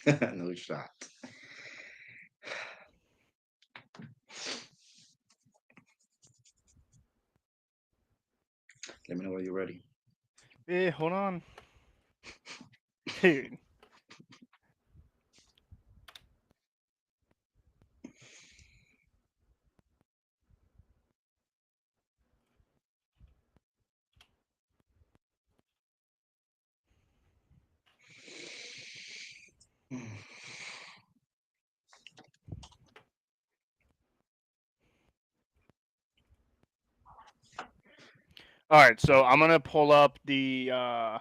No shot. Let me know when you're ready. Hey, hold on, dude. All right, so I'm gonna pull up the. I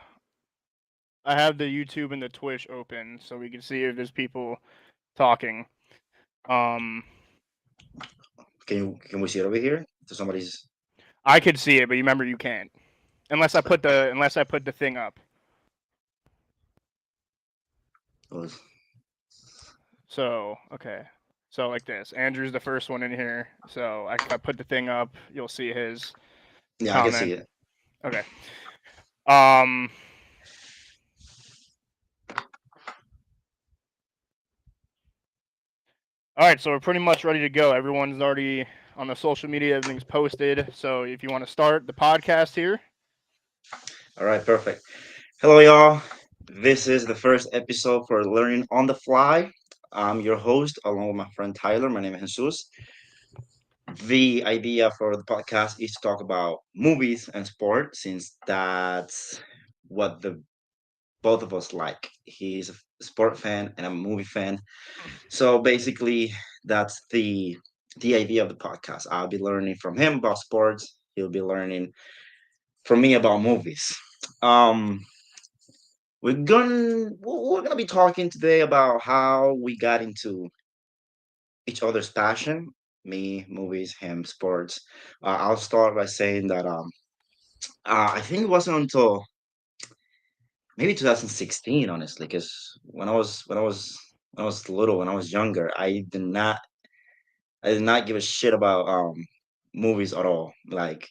have the YouTube and the Twitch open, so we can see if there's people talking. Um, Can we see it over here? So somebody's. I could see it, but you remember you can't unless I put the thing up. Was, So okay, so like this. Andrew's the first one in here. So if I put the thing up, you'll see his yeah, I can see comment. it. Okay. Um. All right, so we're pretty much ready to go. Everyone's already on the social media. Everything's posted. So if you want to start the podcast here. All right, perfect. Hello, y'all. This is the first episode for Learning on the Fly. I'm your host, along with my friend Tyler. My name is Jesus. The idea for the podcast is to talk about movies and sport, since that's what the both of us like. He's a sport fan and I'm a movie fan. So basically, that's the idea of the podcast. I'll be learning from him about sports. He'll be learning from me about movies. Um, we're gonna be talking today about how we got into each other's passion. Me, movies, him, sports. I'll start by saying that I think it wasn't until maybe 2016, honestly, because when I was little, when I was younger, I did not give a shit about movies at all. Like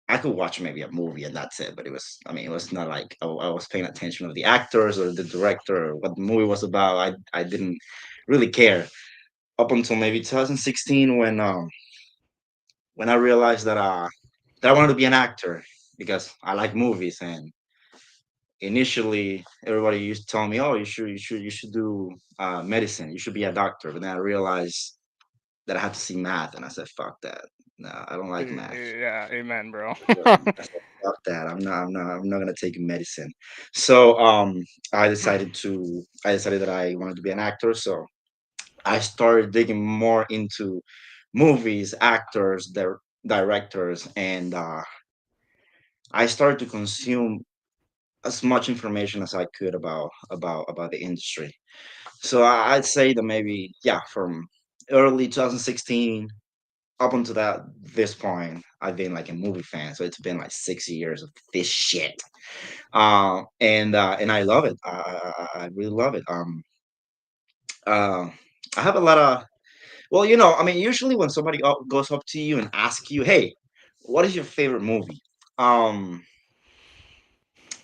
I could watch maybe a movie and that's it, but it was not like I was paying attention of the actors or the director or what the movie was about. I didn't really care up until maybe 2016 when I realized that I wanted to be an actor because I like movies. And initially everybody used to tell me, oh, you should do medicine, you should be a doctor. But then I realized that I had to see math, and I said, fuck that. No, I don't like math. Yeah, amen, bro. I said, fuck that. I'm not gonna take medicine. So I decided that I wanted to be an actor. So I started digging more into movies, actors, directors, and I started to consume as much information as I could about the industry. So I'd say that maybe, yeah, from early 2016 up until this point, I've been like a movie fan. So it's been like 6 years of this shit. And I love it. I really love it. Uh, I have a lot of, well, usually when somebody goes up to you and asks you, "Hey, what is your favorite movie?" Um,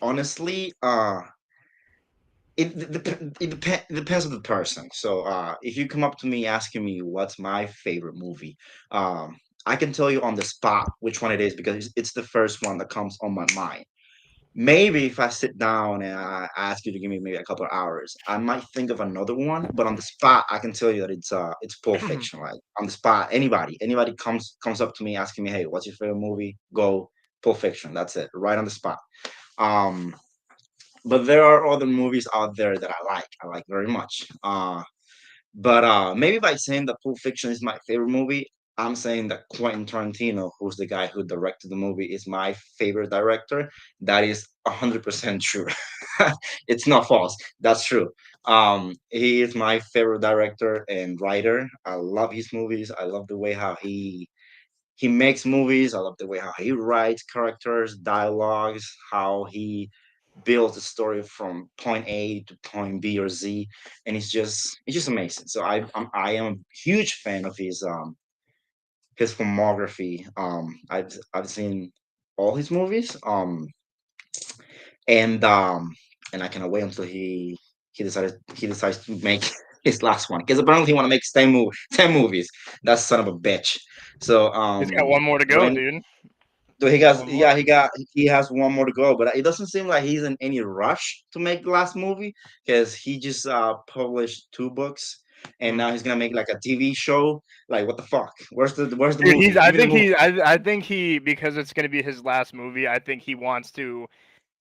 honestly, it depends on the person. So if you come up to me asking me what's my favorite movie, I can tell you on the spot which one it is because it's the first one that comes on my mind. Maybe if I sit down and I ask you to give me maybe a couple of hours, I might think of another one. But on the spot, I can tell you that it's Pulp Fiction. Like on the spot, anybody comes up to me asking me, "Hey, what's your favorite movie?" Go Pulp Fiction. That's it, right on the spot. Um, but there are other movies out there that I like very much. But maybe by saying that Pulp Fiction is my favorite movie, I'm saying that Quentin Tarantino, who's the guy who directed the movie, is my favorite director. That is 100% true. It's not false. That's true. He is my favorite director and writer. I love his movies. I love the way how he makes movies. I love the way how he writes characters, dialogues, how he builds a story from point A to point B or Z, and it's just amazing. So I am a huge fan of his filmography. I've seen. all his movies. And and I cannot wait until he decides to make his last one because apparently he want to make 10 movies. That son of a bitch. So He's got one more to go, when dude. so he He's got got one more. he has one more to go, but it doesn't seem like he's in any rush to make the last movie because he just published 2 books and Mm. now he's gonna make like a TV show. Like what the fuck? Where's the Dude, he's. movie? I Give me the think movie. he. I think he because it's gonna be his last movie. I think he wants to,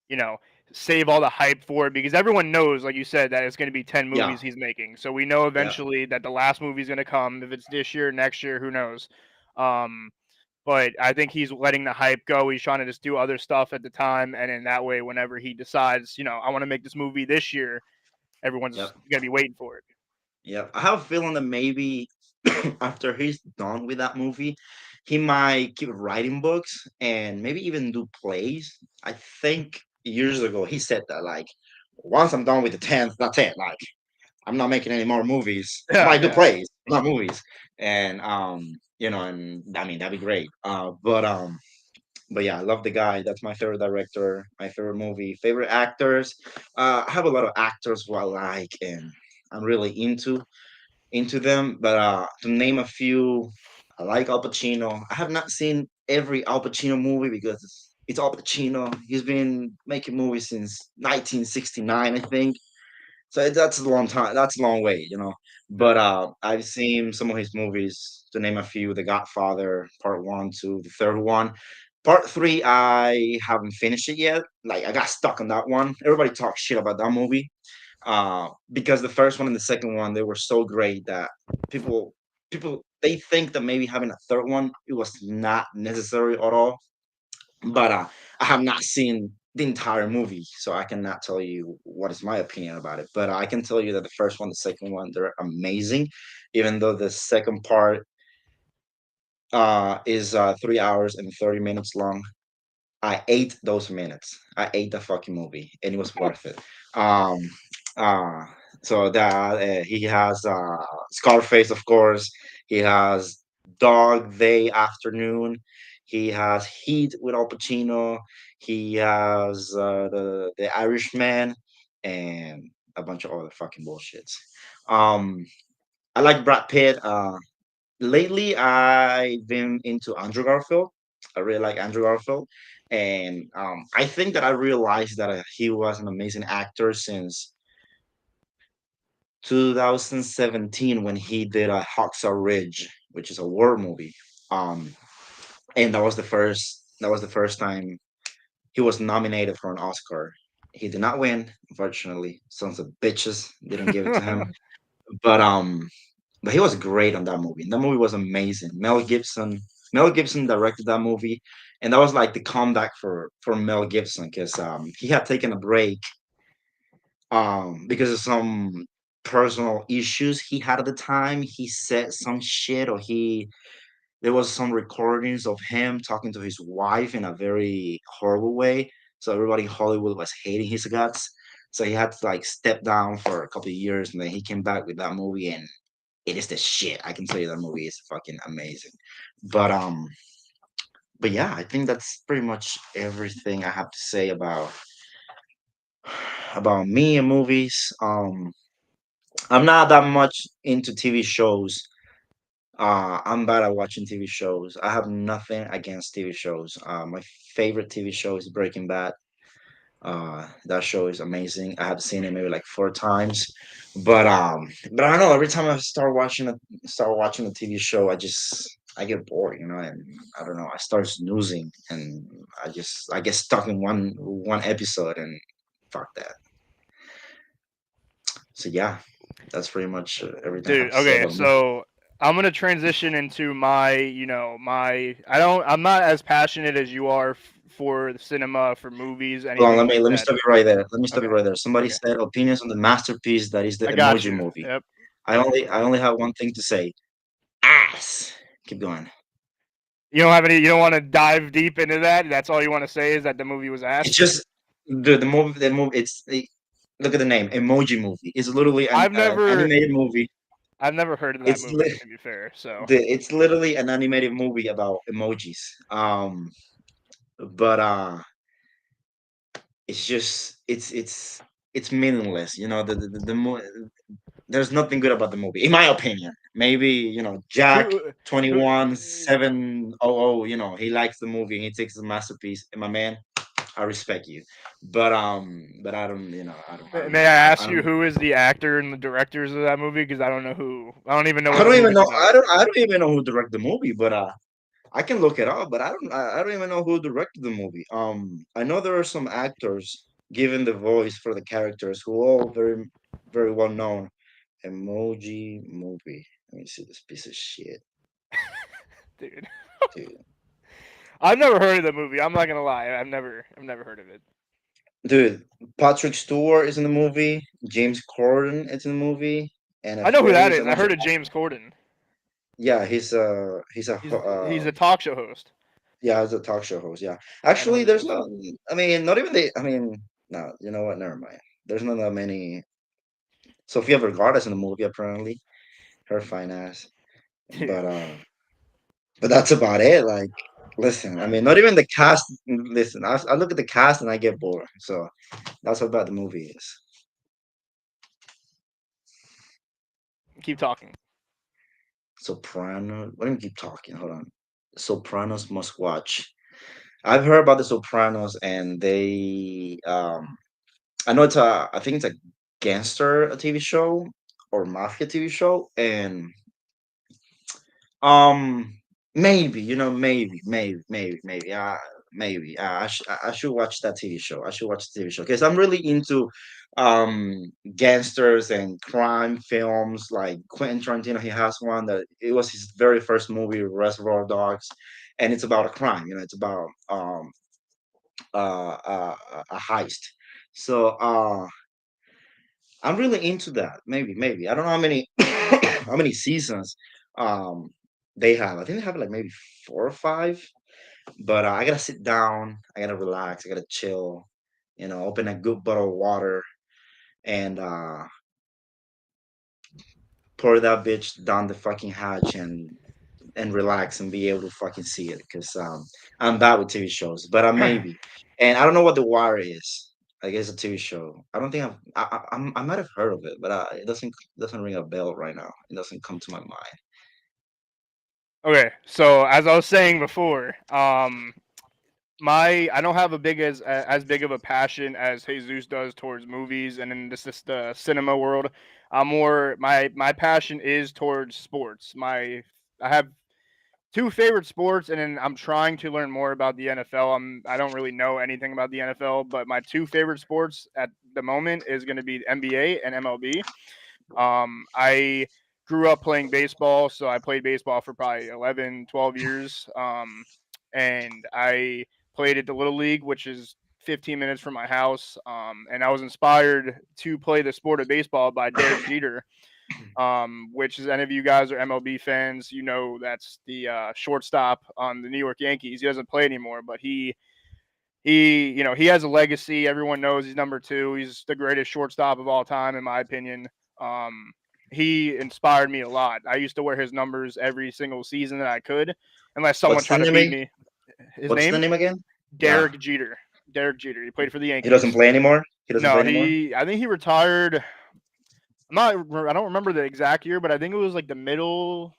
you know, save all the hype for it because everyone knows, like you said, that it's gonna be 10 movies Yeah, he's making. So we know yeah, eventually that the last movie's gonna come. If it's this year, next year, who knows? Um, but I think he's letting the hype go. He's trying to just do other stuff at the time, and in that way, whenever he decides, I want to make this movie this year, everyone's yep. gonna be waiting for it. Yeah, I have a feeling that maybe after he's done with that movie, he might keep writing books and maybe even do plays. I think years ago he said that like once I'm done with the 10th, that's it. Like I'm not making any more movies. I Yeah, might do yeah. plays, not movies. And and I mean that'd be great. But yeah, I love the guy. That's my favorite director, my favorite movie, favorite actors. I have a lot of actors who I like and I'm really into them. But to name a few, I like Al Pacino. I have not seen every Al Pacino movie because it's Al Pacino. He's been making movies since 1969, I think. So that's a long time. That's a long way. But Yeah. I've seen some of his movies. To name a few: The Godfather, Part One, Two, the third one. Part three, I haven't finished it yet. Like I got stuck on that one. Everybody talks shit about that movie because the first one and the second one they were so great that people people they think that maybe having a third one it was not necessary at all. But I have not seen the entire movie, so I cannot tell you what is my opinion about it. But I can tell you that the first one, the second one, they're amazing. Even though the second part is 3 hours and 30 minutes long, I ate those minutes. I ate the fucking movie, and it was worth it. Um, uh, so that he has Scarface, of course. He has Dog Day Afternoon. He has Heat with Al Pacino. He has the Irishman, and a bunch of other fucking bullshits. Um, I like Brad Pitt. Lately I've been into Andrew Garfield. I really like Andrew Garfield, and I think that I realized that he was an amazing actor since 2017 when he did a Hacksaw Ridge, which is a war movie. Um, and that was the first time he was nominated for an Oscar. He did not win, unfortunately. Sons of bitches didn't give it to him. But but he was great on that movie. That movie was amazing. Mel Gibson directed that movie, and that was like the comeback for Mel Gibson because he had taken a break because of some personal issues he had at the time. He said some shit, or he there was some recordings of him talking to his wife in a very horrible way. So everybody in Hollywood was hating his guts. So he had to like step down for a couple of years, and then he came back with that movie, and it is the shit. I can tell you that movie is fucking amazing. But but yeah, I think that's pretty much everything I have to say about me and movies. I'm not that much into TV shows. I'm bad at watching TV shows. I have nothing against TV shows. My favorite TV show is Breaking Bad. That show is amazing. I have seen it maybe like 4 times, but I don't know. Every time I start watching a TV show, I get bored, and I don't know. I start snoozing, and I get stuck in one episode, and fuck that. So yeah, that's pretty much everything I have Dude, to say okay, about movies. so I'm gonna transition into my. I'm not as passionate as you are for the cinema, for movies, Hold on, anything let like me let me that. stop you right there. Let me stop you Okay, right there. Somebody okay, said opinions on the masterpiece that is the I got Emoji you. Movie. Yep. I only have one thing to say. Ass. Keep going. You don't have any. You don't want to dive deep into that. That's all you want to say is that the movie was It's ass. just the movie. Look at the name, Emoji Movie. It's literally an I've never, animated movie. I've never heard of that It's movie. li- To be fair, so it's literally an animated movie about emojis. but it's just it's meaningless. You know, there's nothing good about the movie, in my opinion. Maybe Jack Who who 21700. He likes the movie. He thinks it's a masterpiece. And my man, I respect you, but I don't. I don't may know. I I ask you don't. who is the actor and the directors of that movie? Because I don't know who. I don't even know I what the don't even movie's know. about. I don't even know who directed the movie, but I can look it up. But I don't even know who directed the movie. I know there are some actors giving the voice for the characters who are all very well known. Emoji movie. Let me see this piece of shit, Dude, dude. I've never heard of the movie. I'm not gonna lie. I've never heard of it. Dude, Patrick Stewart is in the movie. James Corden is in the movie, and a I know who that face. is. I'm I not sure. heard of James Corden. Yeah, he's a He's a talk show host. yeah, he's a talk show host. Yeah, I know who actually, he there's is. no. I mean, not even the. I mean, no. You know what? Never mind. There's not that many. Sofia Vergara's in the movie apparently. Her fine ass, Dude. but that's about it. Like, listen, I mean, not even the cast. Listen, I look at the cast and I get bored. So that's how bad the movie is. Keep talking. Soprano. Let me keep talking. Hold on. Sopranos must watch. I've heard about the Sopranos, and I know I think it's a gangster TV show or mafia TV show, and Um, maybe maybe. I should watch that TV show. I should watch the TV show because I'm really into gangsters and crime films. Like Quentin Tarantino, he has one that it was his very first movie, Reservoir Dogs, and it's about a crime. It's about a heist. So I'm really into that. Maybe I don't know how many how many seasons um they have. I think they have like maybe 4 or 5. But I gotta sit down. I gotta relax. I gotta chill. Open a good bottle of water and pour that bitch down the fucking hatch and relax and be able to fucking see it. Because I'm bad with TV shows, but I maybe. And I don't know what The Wire is. I guess a TV show. I don't think I might have heard of it, but it doesn't ring a bell right now. It doesn't come to my mind. Okay, so as I was saying before, my I don't have as big of a passion as Jesus does towards movies and in this the cinema world. I'm more my passion is towards sports. I have two favorite sports, and then I'm trying to learn more about the NFL. I don't really know anything about the NFL, but my two favorite sports at the moment is going to be NBA and MLB. I grew up playing baseball, so I played baseball for probably 11, 12 years. And I played at the Little League, which is 15 minutes from my house. And I was inspired to play the sport of baseball by Derek Jeter, which is any of you guys are MLB fans, you know that's the shortstop on the New York Yankees. He doesn't play anymore, but he has a legacy. Everyone knows he's number two. He's the greatest shortstop of all time, in my opinion. Um, he inspired me a lot. I used to wear his numbers every single season that I could, unless someone What's the tried to name? beat me. His What's the name? name again? Yeah, Derek Jeter. Derek Jeter. He played for the he doesn't Yankees. play anymore. He doesn't play No, anymore. I think he retired. I don't remember the exact year, but I think it was like the middle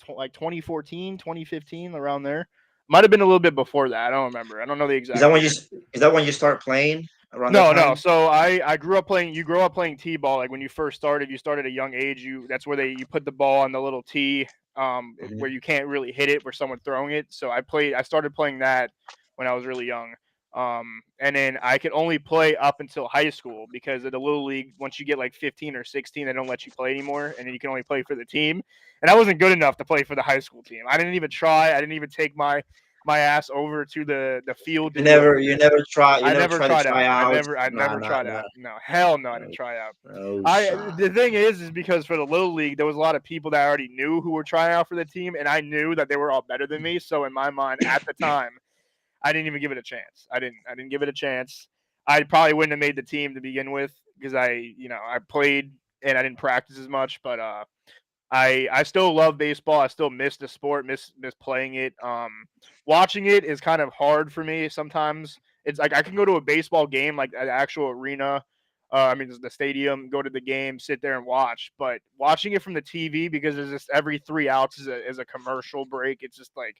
like 2014, 2015, around there. Might have been a little bit before that. I don't remember. I don't know the Is that exact when year. is that when you start playing around that No, no. time? So I grew up playing. You grow up playing t-ball. Like when you first started, you start at a young age. That's where you put the ball on the little tee, where Mhm. you can't really hit it, where someone throwing it. So I started playing that when I was really young. And then I could only play up until high school because at the little league, once you get like 15 or 16, they don't let you play anymore, and then you can only play for the team. And I wasn't good enough to play for the high school team. I didn't even try. I didn't even take my ass over to the field to do anything. You I never never try to tried try out. out. I Nah, never nah, tried nah. out. No, hell no, I didn't Oh, try out. oh, I shot. The thing is because for the little league, there was a lot of people that I already knew who were trying out for the team, and I knew that they were all better than me. So in my mind, at the time, I didn't even give it a chance. I didn't give it a chance. I probably wouldn't have made the team to begin with because I played and I didn't practice as much. But I still love baseball. I still miss the sport, miss playing it. Watching it is kind of hard for me sometimes. It's like I can go to a baseball game, like an actual arena. I mean, the stadium, go to the game, sit there and watch. But watching it from the TV, because there's just every 3 outs is a commercial break. It's just like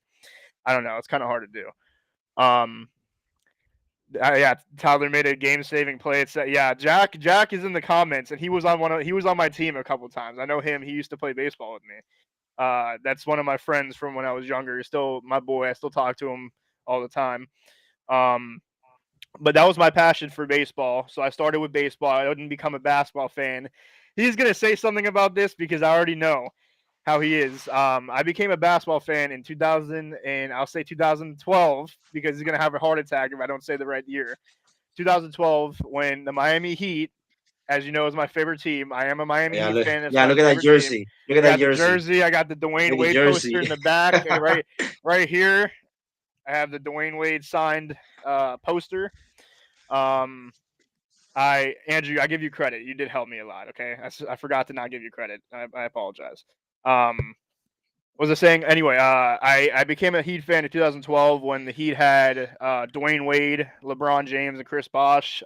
I don't know. It's kind of hard to do. Um, yeah, Tyler made a game-saving play. It's yeah, Jack is in the comments, and he was on my team a couple times. I know him. He used to play baseball with me. That's one of my friends from when I was younger. He's still my boy. I still talk to him all the time. Um, but that was my passion for baseball. So I started with baseball. I didn't become a basketball fan. He's gonna say something about this because I already know how he is. I became a basketball fan in 2000, and I'll say 2012 because he's gonna have a heart attack if I don't say the right year. 2012, when the Miami Heat, as you know, is my favorite team. I am a Miami Yeah, Heat look, fan. It's yeah, my look at that favorite team. jersey. Look at I that got the jersey. jersey. I got the Dwayne Look at Wade poster jersey. in the back. Right here. I have the Dwayne Wade signed poster. Um, Andrew, I give you credit. You did help me a lot. Okay, I forgot to not give you credit. I apologize. Um, what was I saying? Anyway, I became a Heat fan in 2012 when the Heat had Dwayne Wade, LeBron James, and Chris Bosh.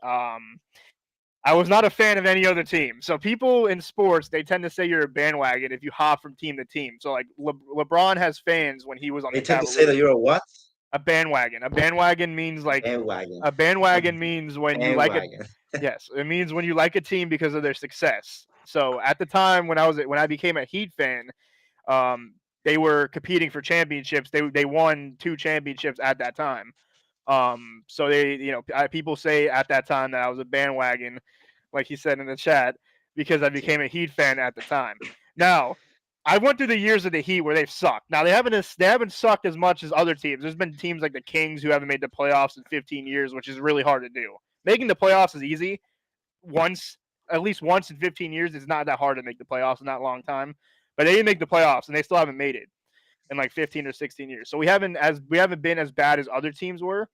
I was not a fan of any other team. So people in sports, they tend to say you're a bandwagon if you hop from team to team. So like LeBron has fans when he was on They the tend to say that Cavaliers. you're a what? A bandwagon. A bandwagon means like Bandwagon. a bandwagon means when you like a Bandwagon. yes, it means when you like a team because of their success. So at the time when I became a Heat fan, um, they were competing for championships. They won 2 championships at that time. So people say at that time that I was a bandwagon, like he said in the chat, because I became a Heat fan at the time. Now, I went through the years of the Heat where they've sucked. Now they haven't sucked as much as other teams. There's been teams like the Kings who haven't made the playoffs in 15 years, which is really hard to do. Making the playoffs is easy. Once, at least once in 15 years, it's not that hard to make the playoffs in that long time. But they didn't make the playoffs, and they still haven't made it in like 15 or 16 years. So we haven't been as bad as other teams were,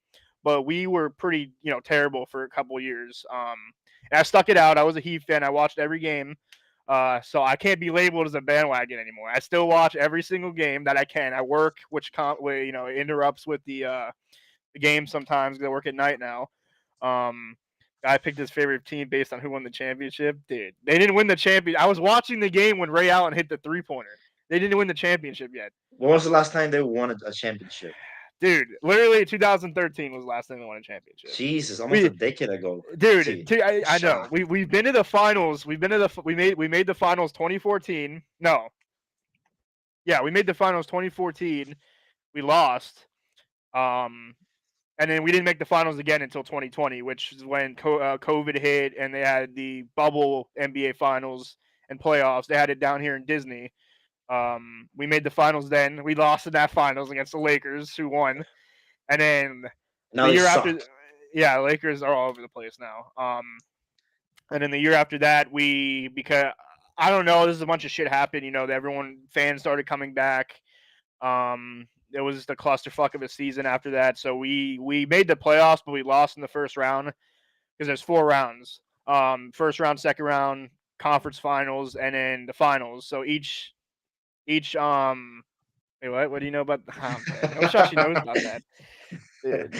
but we were pretty terrible for a couple years. And I stuck it out. I was a Heat fan. I watched every game. So I can't be labeled as a bandwagon anymore. I still watch every single game that I can. I work, which interrupts with the game sometimes because I work at night now. Um, I picked his favorite team based on who won the championship. Dude, they didn't win the champion. I was watching the game when Ray Allen hit the 3-pointer. They didn't win the championship yet. When was the last time they won a championship? Dude, literally 2013 was the last time they won a championship. Jesus, almost a We, decade ago. dude, See, I know. shock. We've been to the finals. We made the finals 2014. No, yeah, we made the finals 2014. We lost. Um, and then we didn't make the finals again until 2020, which is when COVID hit and they had the bubble NBA finals and playoffs. They had it down here in Disney. We made the finals then. We lost in that finals against the Lakers, who won. And then Now the they year after, suck. yeah, Lakers are all over the place now. And then the year after that, because I don't know, this is a bunch of shit happened. Fans started coming back. It was just a clusterfuck of a season after that. So we made the playoffs, but we lost in the first round because there's 4 rounds. First round, second round, conference finals, and then the finals. So each wait, what? What do you know about? Oh man, no shot. She knows about that, dude.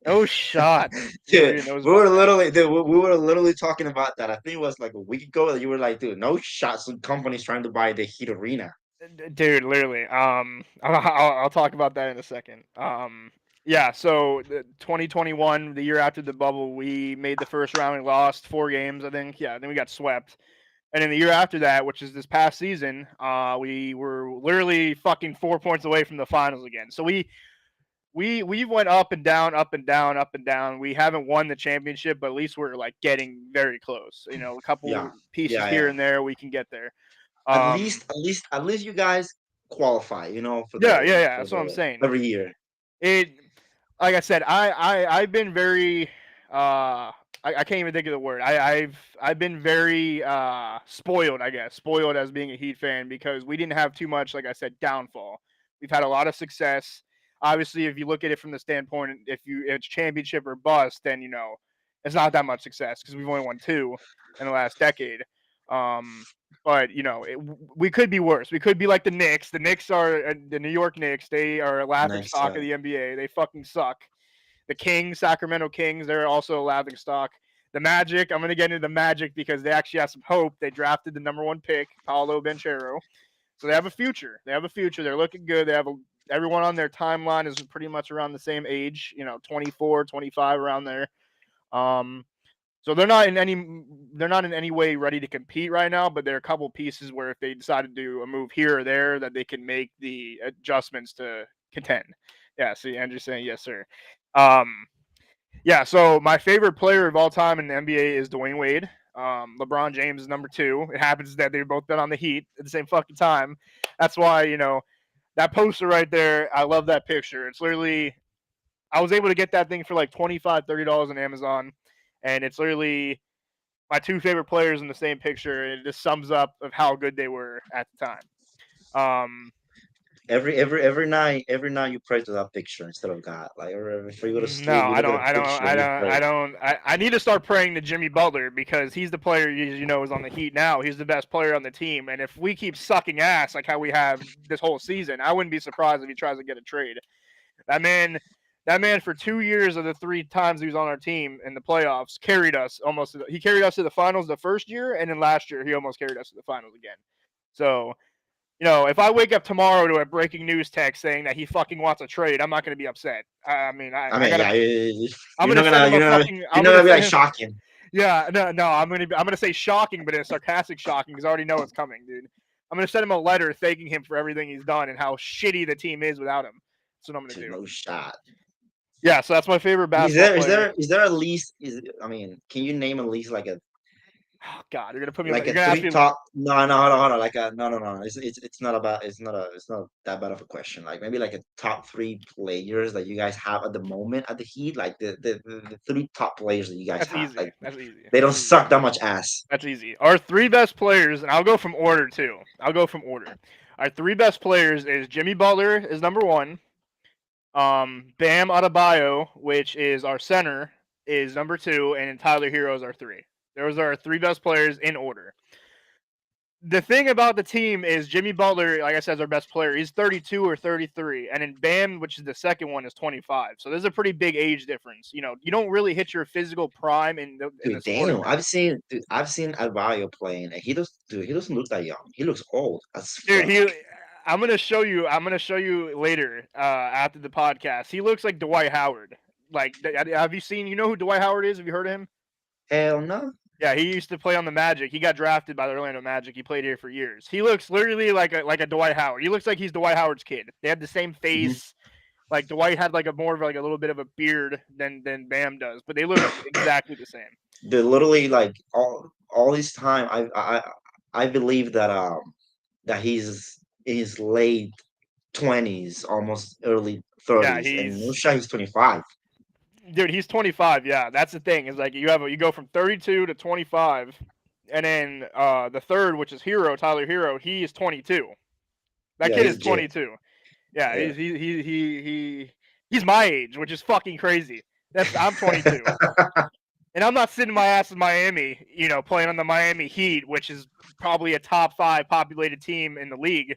No shot. Dude, Maria knows about that. we were literally talking about that. I think it was like a week ago that you were like, dude, no shots. Some companies trying to buy the Heat Arena. Dude, literally. I'll talk about that in a second. Yeah. So 2021, the year after the bubble, we made the first round. We lost 4 games, I think. Yeah. Then we got swept. And then the year after that, which is this past season, we were literally fucking 4 points away from the finals again. So we went up and down, up and down, up and down. We haven't won the championship, but at least we're like getting very close. A Yeah, couple pieces yeah, here yeah. and there, we can get there. Um, At least you guys qualify. For yeah, yeah, yeah. for That's what I'm the saying. every year. It, like I said, I've been very I can't even think of the word. I've been very spoiled, I guess, spoiled as being a Heat fan because we didn't have too much, like I said, downfall. We've had a lot of success. Obviously, if you look at it from the standpoint, if it's championship or bust, then it's not that much success because we've only won 2 in the last decade. Um, but we could be worse. We could be like the Knicks. The Knicks are the New York Knicks. They are a laughing Next, stock of the NBA. They fucking suck. The Kings, Sacramento Kings, they're also a laughing stock. The Magic, I'm going to get into the Magic because they actually have some hope. They drafted the number one pick, Paolo Banchero. So they have a future. They have a future. They're looking good. Everyone on their timeline is pretty much around the same age, 24, 25, around there. So they're not in any way ready to compete right now, but there are a couple pieces where if they decide to do a move here or there, that they can make the adjustments to contend. Yeah, see, Andrew's saying yes, sir. Um, yeah, so my favorite player of all time in the NBA is Dwayne Wade. LeBron James is number two. It happens that they've both been on the Heat at the same fucking time. That's why, that poster right there, I love that picture. It's literally, I was able to get that thing for like $25, $30 on Amazon. And it's literally my two favorite players in the same picture. And it just sums up of how good they were at the time. Um, every night you pray to that picture instead of God. Like, or before you go to No, sleep, you I look at don't. a I don't. picture I and you don't. I pray. don't. I need to start praying to Jimmy Butler because he's the player is on the Heat now. He's the best player on the team, and if we keep sucking ass like how we have this whole season, I wouldn't be surprised if he tries to get a trade. That man, that man for 2 years of the three times he was on our team in the playoffs carried us almost. He carried us to the finals the first year, and then last year he almost carried us to the finals again. So if I wake up tomorrow to a breaking news text saying that he fucking wants a trade, I'm not going to be upset. I mean, I I mean, gotta. yeah, I'm you're gonna not send gonna him a you're not fucking. you're I'm not gonna gonna be send like him. shocking. Yeah, no. I'm gonna say shocking, but in a sarcastic shocking because I already know it's coming, dude. I'm gonna send him a letter thanking him for everything he's done and how shitty the team is without him. That's what I'm gonna There's do. no shot. Yeah, so that's my favorite Is basketball there is player. there is there at least is I mean, can you name at least Oh God, you're gonna put me. like You're a gonna ask three me. top? No, hold on, like a no. It's not about it's not that bad of a question. Like maybe like a top three players that you guys have at the moment at the Heat, like the three top players that you guys That's have. easy. Like That's easy. they don't That's easy. suck that much ass. That's easy. Our three best players, and I'll go from order too. I'll go from order. Our three best players is Jimmy Butler is number one. Bam Adebayo, which is our center, is number two, and Tyler Hero is our three. Those are our three best players in order. The thing about the team is Jimmy Butler, like I said, is our best player. He's 32 or 33, and then Bam, which is the second one, is 25. So there's a pretty big age difference. You don't really hit your physical prime in the Dude, sporting damn, realm. I've seen Alvario playing, and he doesn't look that young. He looks old as Dude, fuck. I'm gonna show you. I'm gonna show you later after the podcast. He looks like Dwight Howard. Like, have you seen? You know who Dwight Howard is? Have you heard of him? Hell no. Yeah, he used to play on the Magic. He got drafted by the Orlando Magic. He played here for years. He looks literally like a Dwight Howard. He looks like he's Dwight Howard's kid. They have the same Mhm. face. Like Dwight had like a more of like a little bit of a beard than Bam does, but they look exactly the same. They literally like all this time. I believe that he's in his late 20s, almost early Yeah, 30s, and no he's shot he's 25. dude. He's 25. Yeah, that's the thing. Is like you go from 32 to 25, and then the third, which is Tyler Hero, he is 22. That Yeah, kid he's is gypped. 22. Yeah, Yeah. he's my age, which is fucking crazy. I'm 22, and I'm not sitting my ass in Miami, playing on the Miami Heat, which is probably a top five populated team in the league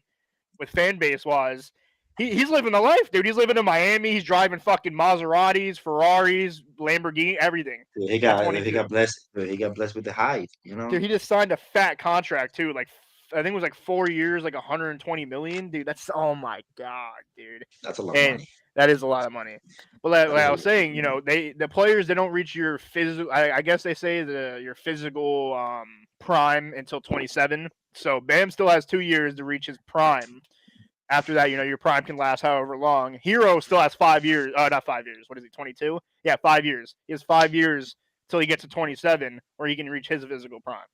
with fan base wise. He's living the life, dude. He's living in Miami. He's driving fucking Maseratis, Ferraris, Lamborghini, everything Dude, at he 22. got blessed. Dude, he got blessed with the height. You Dude, know, he just signed a fat contract too. Like I think it was like 4 years, like 120 million. Dude, that's oh my god, dude. that's a lot of And money. that is a lot of money. But like, That like is I a was lot of saying, money. the players they don't reach your physical. I guess they say your physical prime until 27. So Bam still has 2 years to reach his prime. After that, your prime can last however long. Hero still has 5 years. Not 5 years. What is he? 22? Yeah, 5 years. He has 5 years till he gets to 27, where he can reach his physical prime.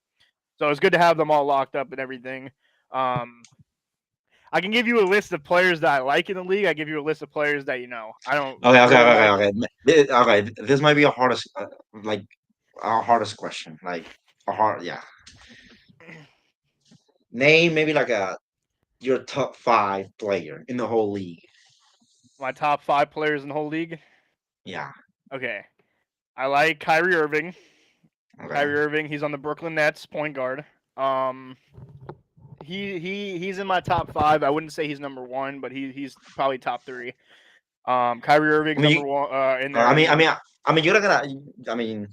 So it's good to have them all locked up and everything. Um, I can give you a list of players that I like in the league. I give you a list of players that I don't really like. Okay. This might be a hardest, like our hardest question. Like a hard, yeah. Name maybe like a your top five player in the whole league. My top five players in the whole league. Yeah. Okay, I like Kyrie Irving. Okay. Kyrie Irving. He's on the Brooklyn Nets, point guard. Um, he's in my top five. I wouldn't say he's number one, but he's probably top three. Kyrie I Irving's mean, number one in I there. mean, you're not gonna. I mean,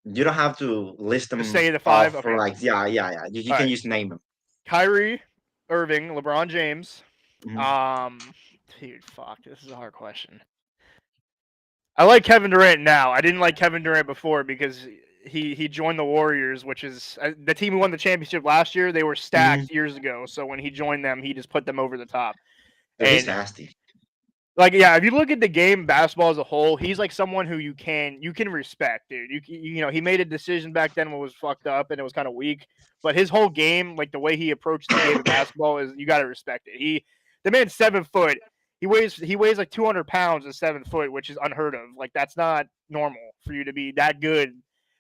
you don't have to list Just them say the five. off for Okay. like, yeah, yeah, yeah. You All can right. just name them. Kyrie Irving, LeBron James. Hmm. Um, dude, fuck, this is a hard question. I like Kevin Durant now. I didn't like Kevin Durant before because he joined the Warriors, which is the team who won the championship last year. They were Hmm. stacked years ago, so when he joined them, he just put them over the top. Dude, he's And nasty. like, yeah, if you look at the game basketball as a whole, he's like someone who you can respect, dude. He made a decision back then when it was fucked up and it was kind of weak, but his whole game, like the way he approaches the game of basketball, is you got to respect it. The man's 7 foot. He weighs like 200 pounds at 7 foot, which is unheard of. Like that's not normal for you to be that good.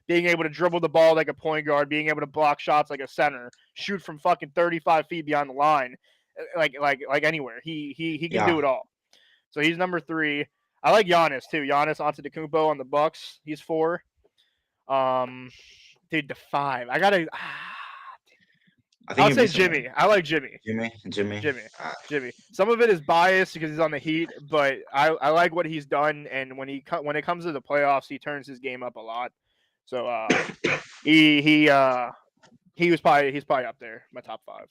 Being able to dribble the ball like a point guard, being able to block shots like a center, shoot from fucking 35 feet beyond the line, like anywhere. He can Yeah, do it all. So he's number three. I like Giannis too. Giannis Antetokounmpo on the Bucks. He's four. Um, dude, the five. I gotta. I think I'll you're say missing one. Jimmy. I like Jimmy. Jimmy. Jimmy. Uh, Jimmy. Some of it is biased because he's on the Heat, but I like what he's done. And when it comes to the playoffs, he turns his game up a lot. So he he uh he's probably up there, my top five.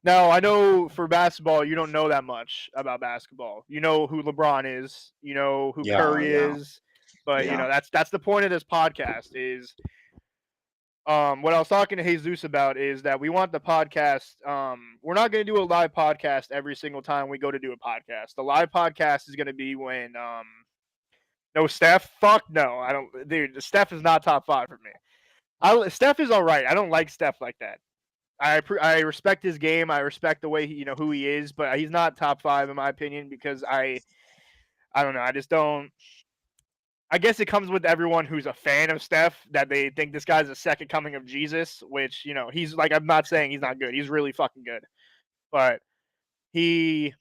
Now I know for basketball you don't know that much about basketball. You know who LeBron is, you know who yeah, Curry yeah, is, but yeah. that's the point of this podcast is what I was talking to Jesus about is that we want the podcast we're not going to do a live podcast every single time we go to do a podcast. The live podcast is going to be when no Steph, fuck no. I don't dude, Steph is not top 5 for me. Steph is all right. I don't like Steph like that. I respect his game. I respect the way who he is, but he's not top 5 in my opinion because I don't know. I just don't. I guess it comes with everyone who's a fan of Steph that they think this guy's the second coming of Jesus, which he's like. I'm not saying he's not good. He's really fucking good, but he,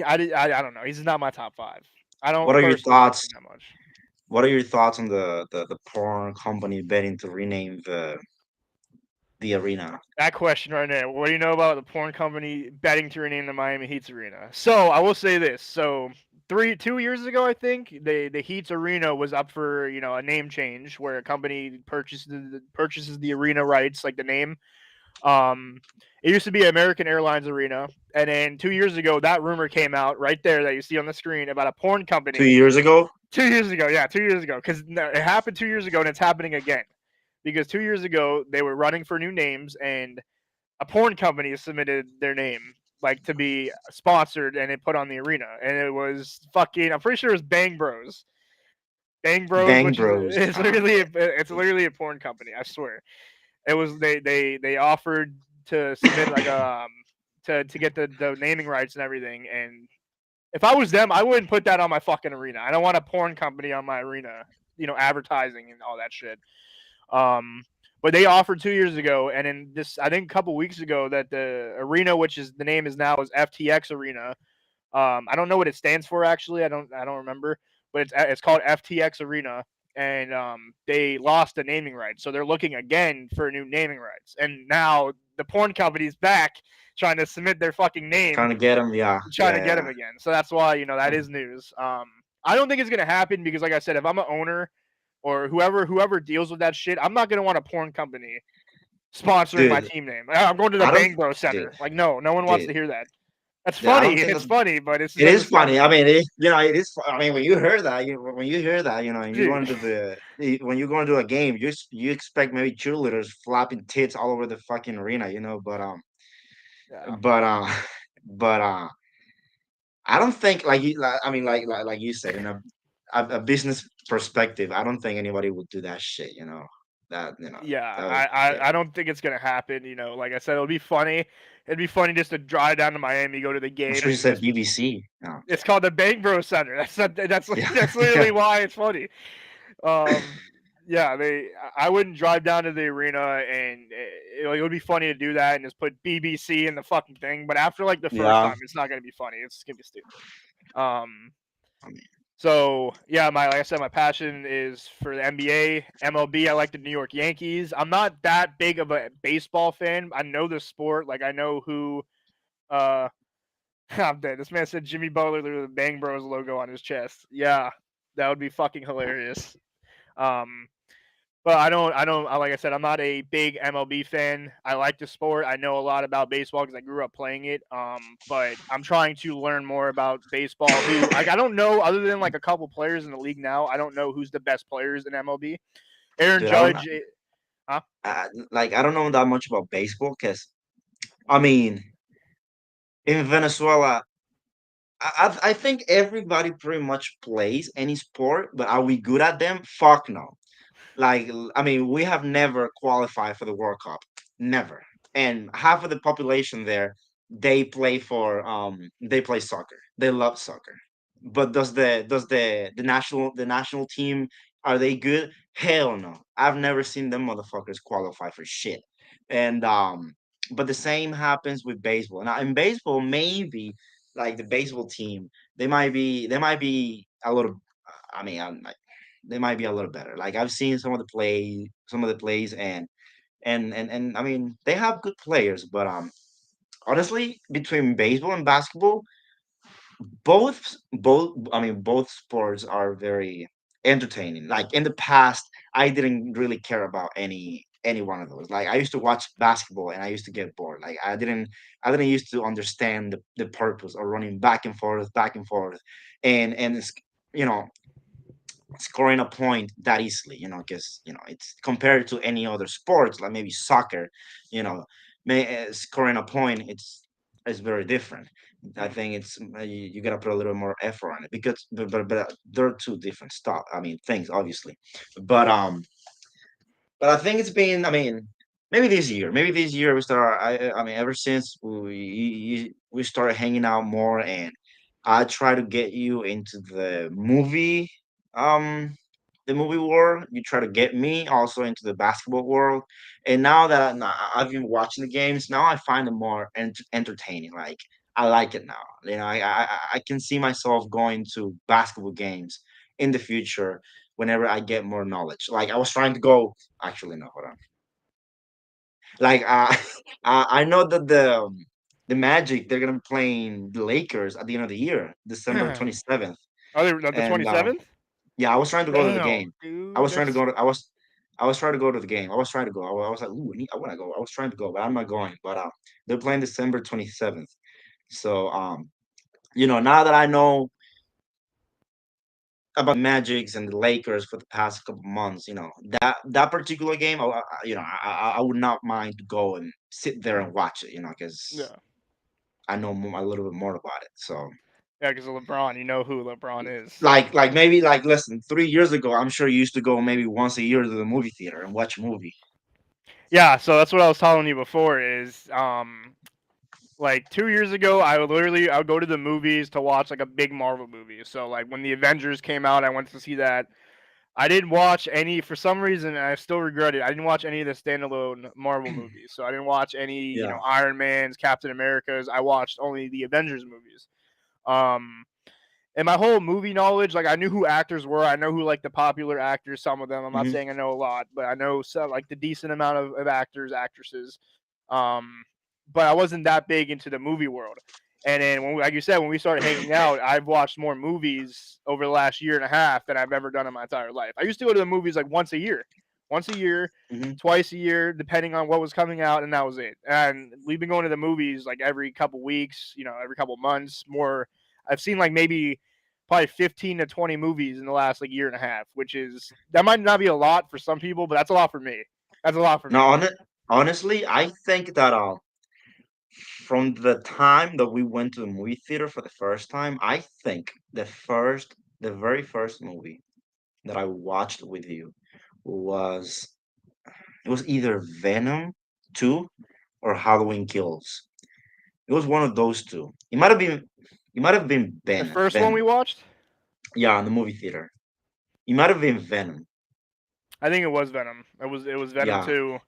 I don't know. He's not my top 5. I What don't are your personally like him thoughts? that much. What are your thoughts on the porn company betting to rename the arena? That question right there. What do you know about the porn company betting to rename the Miami Heat's arena? So I will say this. So 2 years ago, I think the Heat's arena was up for a name change where a company purchases the arena rights, like the name. Um, it used to be American Airlines Arena, and then 2 years ago, that rumor came out right there that you see on the screen about a porn Two company. years ago. 2 years ago, yeah, 2 years ago, because it happened 2 years ago, and it's happening again. Because 2 years ago they were running for new names, and a porn company submitted their name like to be sponsored and it put on the arena, and it was fucking. I'm pretty sure it was Bang Bros. Bang Bros, Bang which is Bros. it's literally a porn company. I swear. It was they offered to submit like to get the naming rights and everything. And if I was them, I wouldn't put that on my fucking arena. I don't want a porn company on my arena, advertising and all that shit. Um, but they offered 2 years ago, and in this, I think a couple weeks ago, that the arena, which is the name is now is FTX Arena. I don't know what it stands for actually. I don't remember, but it's called FTX Arena, and they lost the naming rights, so they're looking again for new naming rights. And now the porn company's back trying to submit their fucking name, Trying to get them. Yeah, trying yeah, to get them yeah. again. So that's why that is news. I don't think it's gonna happen because, like I said, if I'm an owner or whoever deals with that shit, I'm not gonna want a porn company sponsoring my Dude, team name. I'm going to the I don't. Bang Bros Dude, Center. Like, no one wants dude. to hear that. That's Yeah, I funny. don't think It's that. funny, but it's It just is it's funny, funny. I mean, it is. I mean, when you heard that, and you're going dude. to when you're going to a game, you expect maybe cheerleaders flapping tits all over the fucking arena, Yeah, but but I don't think I mean, like you said, in a business perspective, I don't think anybody would do that shit. That yeah. that would, yeah. I don't think it's gonna happen. Like I said, it'll be funny. It'd be funny just to drive down to Miami, go to the I'm game, sure you and said just BBC. Oh, it's called the Bang Bros Center. That's not, that's yeah, that's yeah, literally why it's funny. Um, yeah, I wouldn't drive down to the arena, and it would be funny to do that and just put BBC in the fucking thing. But after like the first yeah. time, it's not gonna be funny. It's gonna be stupid. Um, So yeah, my like I said, my passion is for the NBA, MLB. I like the New York Yankees. I'm not that big of a baseball fan. I know the sport, like I know who. Uh, I'm dead. This man said Jimmy Butler with the Bang Bros logo on his chest. Yeah, that would be fucking hilarious. Um, but like I said, I'm not a big MLB fan. I like the sport. I know a lot about baseball because I grew up playing it. But I'm trying to learn more about baseball. Who like I don't know other than like a couple players in the league now. I don't know who's the best players in MLB. Aaron Dude, I don't Judge, huh? like I don't know that much about baseball because I mean in Venezuela I think everybody pretty much plays any sport, but are we good at them? Fuck no. Like, I mean, we have never qualified for the World Cup, never. And half of the population there, they play soccer. They love soccer. But does the national team, are they good? Hell no. I've never seen them motherfuckers qualify for shit. And but the same happens with baseball. Now in baseball, maybe like the baseball team, they might be a little. I mean, they might be a little better. Like I've seen some of the plays, and I mean they have good players, but honestly, between baseball and basketball, both sports are very entertaining. Like in the past, I didn't really care about any one of those. Like I used to watch basketball and I used to get bored. Like I didn't used to understand the purpose of running back and forth, and it's, you know scoring a point that easily, because it's compared to any other sports like maybe soccer, you know, scoring a point, it's very different. I Hmm. think you gotta put a little more effort on it because but they're two different stuff. I mean things obviously, but I think it's been. I mean, maybe this year we start. I mean, ever since we started hanging out more, and I try to get you into um, the movie world. You try to get me also into the basketball world, and now that I've been watching the games, now I find them more entertaining. Like I like it now. I can see myself going to basketball games in the future whenever I get more knowledge. Like I was trying to go. Actually, no, hold on. Like I know that the Magic, they're gonna be playing the Lakers at the end of the year, December Oh, 27th, they're the and 27th. yeah, I was trying to go to the game. Damn, I dude, was trying to that's go to. I was trying to go to the game. I was trying to go. I was like, ooh, I want to go. I was trying to go, but I'm not going. But they're playing December 27th. So now that I know about Magics and the Lakers for the past couple months, that particular game, I would not mind to go and sit there and watch it, because yeah, I know a little bit more about it. So, yeah, because LeBron, you know who LeBron is. like maybe like listen, 3 years ago, I'm sure you used to go maybe once a year to the movie theater and watch a movie. Yeah, so that's what I was telling you before. Is like 2 years ago, I would go to the movies to watch like a big Marvel movie. So like when the Avengers came out, I went to see that. I didn't watch any for some reason, and I still regret it. I didn't watch any of the standalone Marvel movies. So I didn't watch any, Yeah. Iron Man's, Captain America's. I watched only the Avengers movies. Um, and my whole movie knowledge, like I knew who actors were. I know who like the popular actors. Some of them. I'm not Hmm. saying I know a lot, but I know some like the decent amount of actors, actresses. Um, but I wasn't that big into the movie world. And then, like you said, when we started hanging out, I've watched more movies over the last year and a half than I've ever done in my entire life. I used to go to the movies like once a year, Hmm. twice a year, depending on what was coming out, and that was it. And we've been going to the movies like every couple weeks, every couple months. More, I've seen like maybe probably 15 to 20 movies in the last like year and a half, which is that might not be a lot for some people, but that's a lot for me. That's a lot for me. Now, honestly, I think that from the time that we went to the movie theater for the first time, I think the very first movie that I watched with you was it was either Venom 2 or Halloween Kills. It was one of those two. It might have been The first one we Venom. watched, Yeah, in the movie theater. It might have been Venom. I think it was Venom. It was Venom Yeah. 2,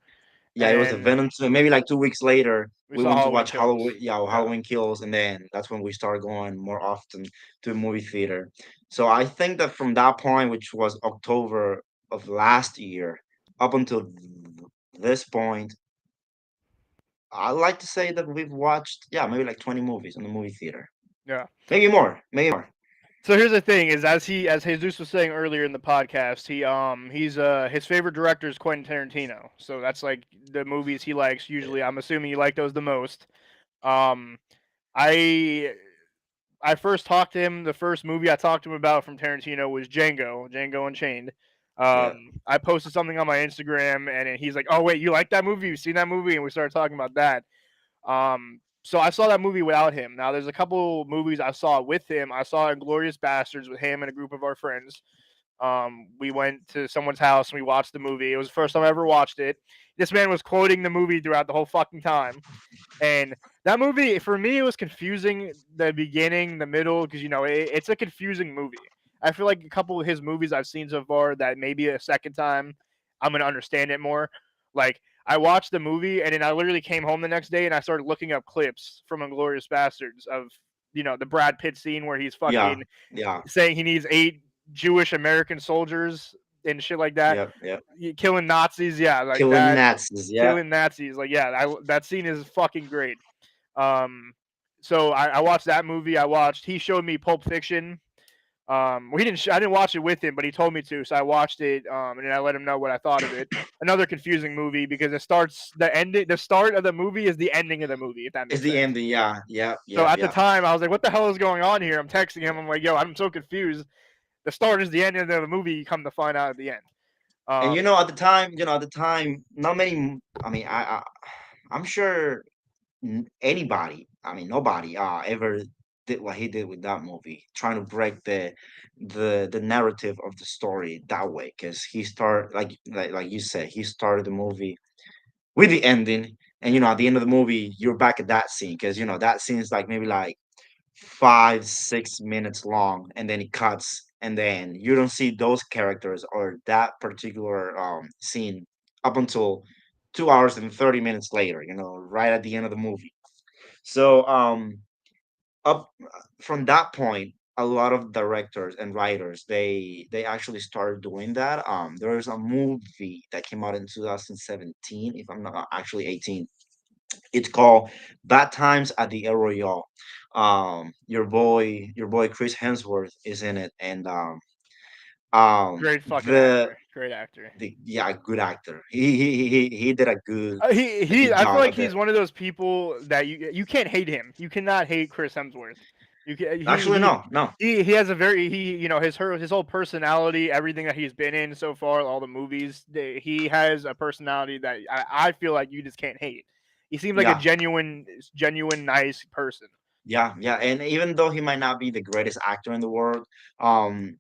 Yeah, and it was a then Venom 2. Maybe like 2 weeks later, we we saw went to Halloween watch Kills. Halloween, yeah, Yeah. Halloween Kills, and then that's when we started going more often to the movie theater. So I think that from that point, which was October of last year, up until this point, I like to say that we've watched, yeah, maybe like 20 movies in the movie theater. Yeah. Maybe more, maybe more. So here's the thing: is as Jesus was saying earlier in the podcast, he's his favorite director is Quentin Tarantino. So that's like the movies he likes. Usually, I'm assuming you like those the most. Um, I I first talked to him. The first movie I talked to him about from Tarantino was Django Unchained. Yeah, I posted something on my Instagram, and he's like, "Oh wait, you like that movie? You've seen that movie?" And we started talking about that. So I saw that movie without him. Now there's a couple movies I saw with him. I saw Inglorious Bastards with him and a group of our friends. We went to someone's house and we watched the movie. It was the first time I ever watched it. This man was quoting the movie throughout the whole fucking time. And that movie, for me, it was confusing the beginning, the middle, because, it's a confusing movie. I feel like a couple of his movies I've seen so far that maybe a second time I'm going to understand it more. Like, I watched the movie and then I literally came home the next day and I started looking up clips from Inglorious Bastards of, the Brad Pitt scene where he's yeah, fucking yeah, saying he needs 8 Jewish American soldiers and shit like that, yeah, yeah. killing Nazis. Yeah, like Killing that, Nazis. Yeah, killing Nazis. Like, yeah, that scene is fucking great. Um, so I watched that movie. He showed me Pulp Fiction. Well, I didn't watch it with him, but he told me to, so I watched it. And then I let him know what I thought of it. Another confusing movie because the start of the movie is the ending of the movie, if that it's makes the sense. ending. Yeah, yeah, So yeah, at the yeah. time, I was like, "What the hell is going on here?" I'm texting him. I'm like, "Yo, I'm so confused. The start is the end of the movie. You come to find out at the end." And Um, at the time, not many. I mean, I'm sure anybody, I mean, nobody, ever did what he did with that movie, trying to break the narrative of the story that way. Because he started, like you said, he started the movie with the ending, and at the end of the movie, you're back at that scene because that scene is like maybe like 5 6 minutes long, and then it cuts, and then you don't see those characters or that particular scene up until 2 hours and 30 minutes later, right at the end of the movie. So up from that point, a lot of directors and writers, they actually started doing that. There's a movie that came out in 2017, if I'm not actually 18. It's called Bad Times at the El Royale. Your boy Chris Hemsworth is in it, and Great fucking the actor. Great actor. yeah, good actor. He did a He good I feel job like at it. he's one of those people that you can't hate him. You cannot hate Chris Hemsworth. You can Actually, no, no. he has a very his whole personality, everything that he's been in so far, all the movies. He has a personality that I feel like you just can't hate. He seems like a Yeah, genuine nice person. yeah, yeah. And even though he might not be the greatest actor in the world, um,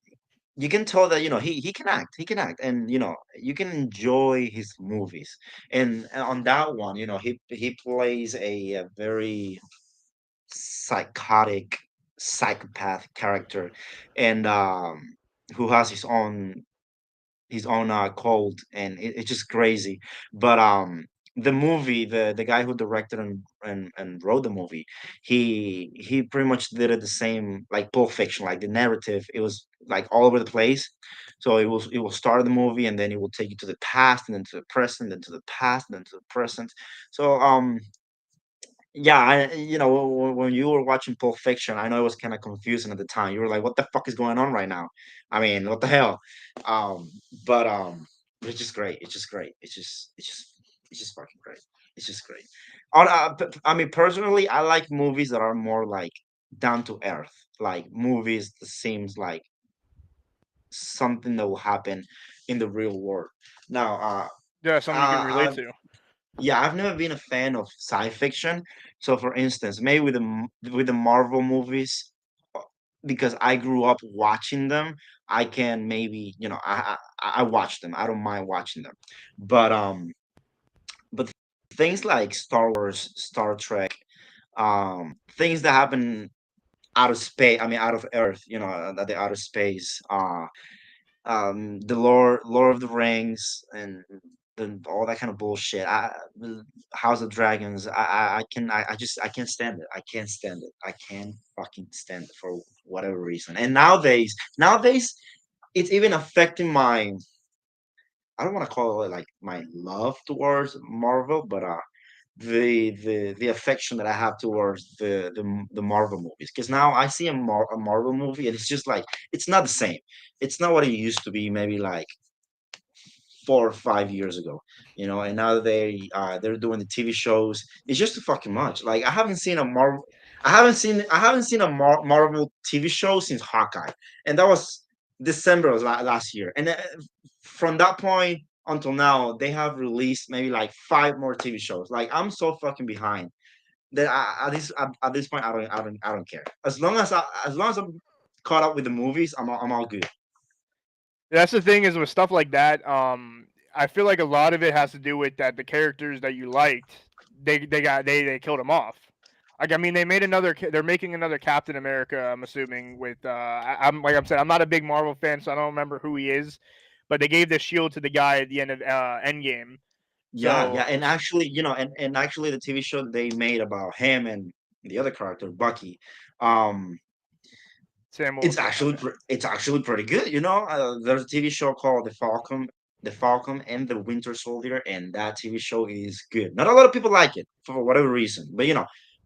you can tell that he can act. He can act, and you can enjoy his movies. And on that one, he plays a very psychotic psychopath character, and who has his own cult, and it's just crazy. But the movie, the guy who directed and wrote the movie, he pretty much did it the same like Pulp Fiction. Like the narrative, it was like all over the place. So it will start the movie, and then it will take you to the past, and then to the present, then to the past, and then to the present. So yeah, when you were watching Pulp Fiction, I know it was kind of confusing at the time. You were like, "What the fuck is going on right now?" I mean, what the hell? Um, but it's just great. It's just great. It's just fucking great. It's just great. I mean, personally, I like movies that are more like down to earth, like movies that seems like something that will happen in the real world. Now, Yeah, something you can relate I've to. yeah, I've never been a fan of sci fiction. So, for instance, maybe with the Marvel movies, uh, because I grew up watching them, I can maybe I watch them. I don't mind watching them, but but things like Star Wars, Star Trek, things that happen out of space. I mean, out of Earth. The outer space. The Lord of the Rings, and all that kind of bullshit. House of Dragons. I can't stand it. I can't stand it. I can't fucking stand it for whatever reason. And nowadays, it's even affecting my. I don't want to call it like my love towards Marvel, but the affection that I have towards the Marvel movies. Because now I see a Marvel movie and it's just like it's not the same. It's not what it used to be. Maybe like 4 or 5 years ago, and now they're doing the TV shows. It's just too fucking much. Like I haven't seen a Marvel TV show since Hawkeye, and that was December of last year. And from that point until now, they have released maybe like five more TV shows. Like I'm so fucking behind that at this point I don't care. As long as I'm caught up with the movies, I'm all good. That's the thing is with stuff like that. I feel like a lot of it has to do with that the characters that you liked, they killed them off. Like I mean, they made another. They're making another Captain America. I'm assuming with. I'm like I'm saying, I'm not a big Marvel fan, so I don't remember who he is. But they gave the shield to the guy at the end of Endgame. Yeah, yeah, So and actually, and actually, the TV show they made about him and the other character, Bucky, um, Sam Wilson. Okay. it's actually pretty good. There's a TV show called The Falcon and the Winter Soldier, and that TV show is good. Not a lot of people like it for whatever reason, but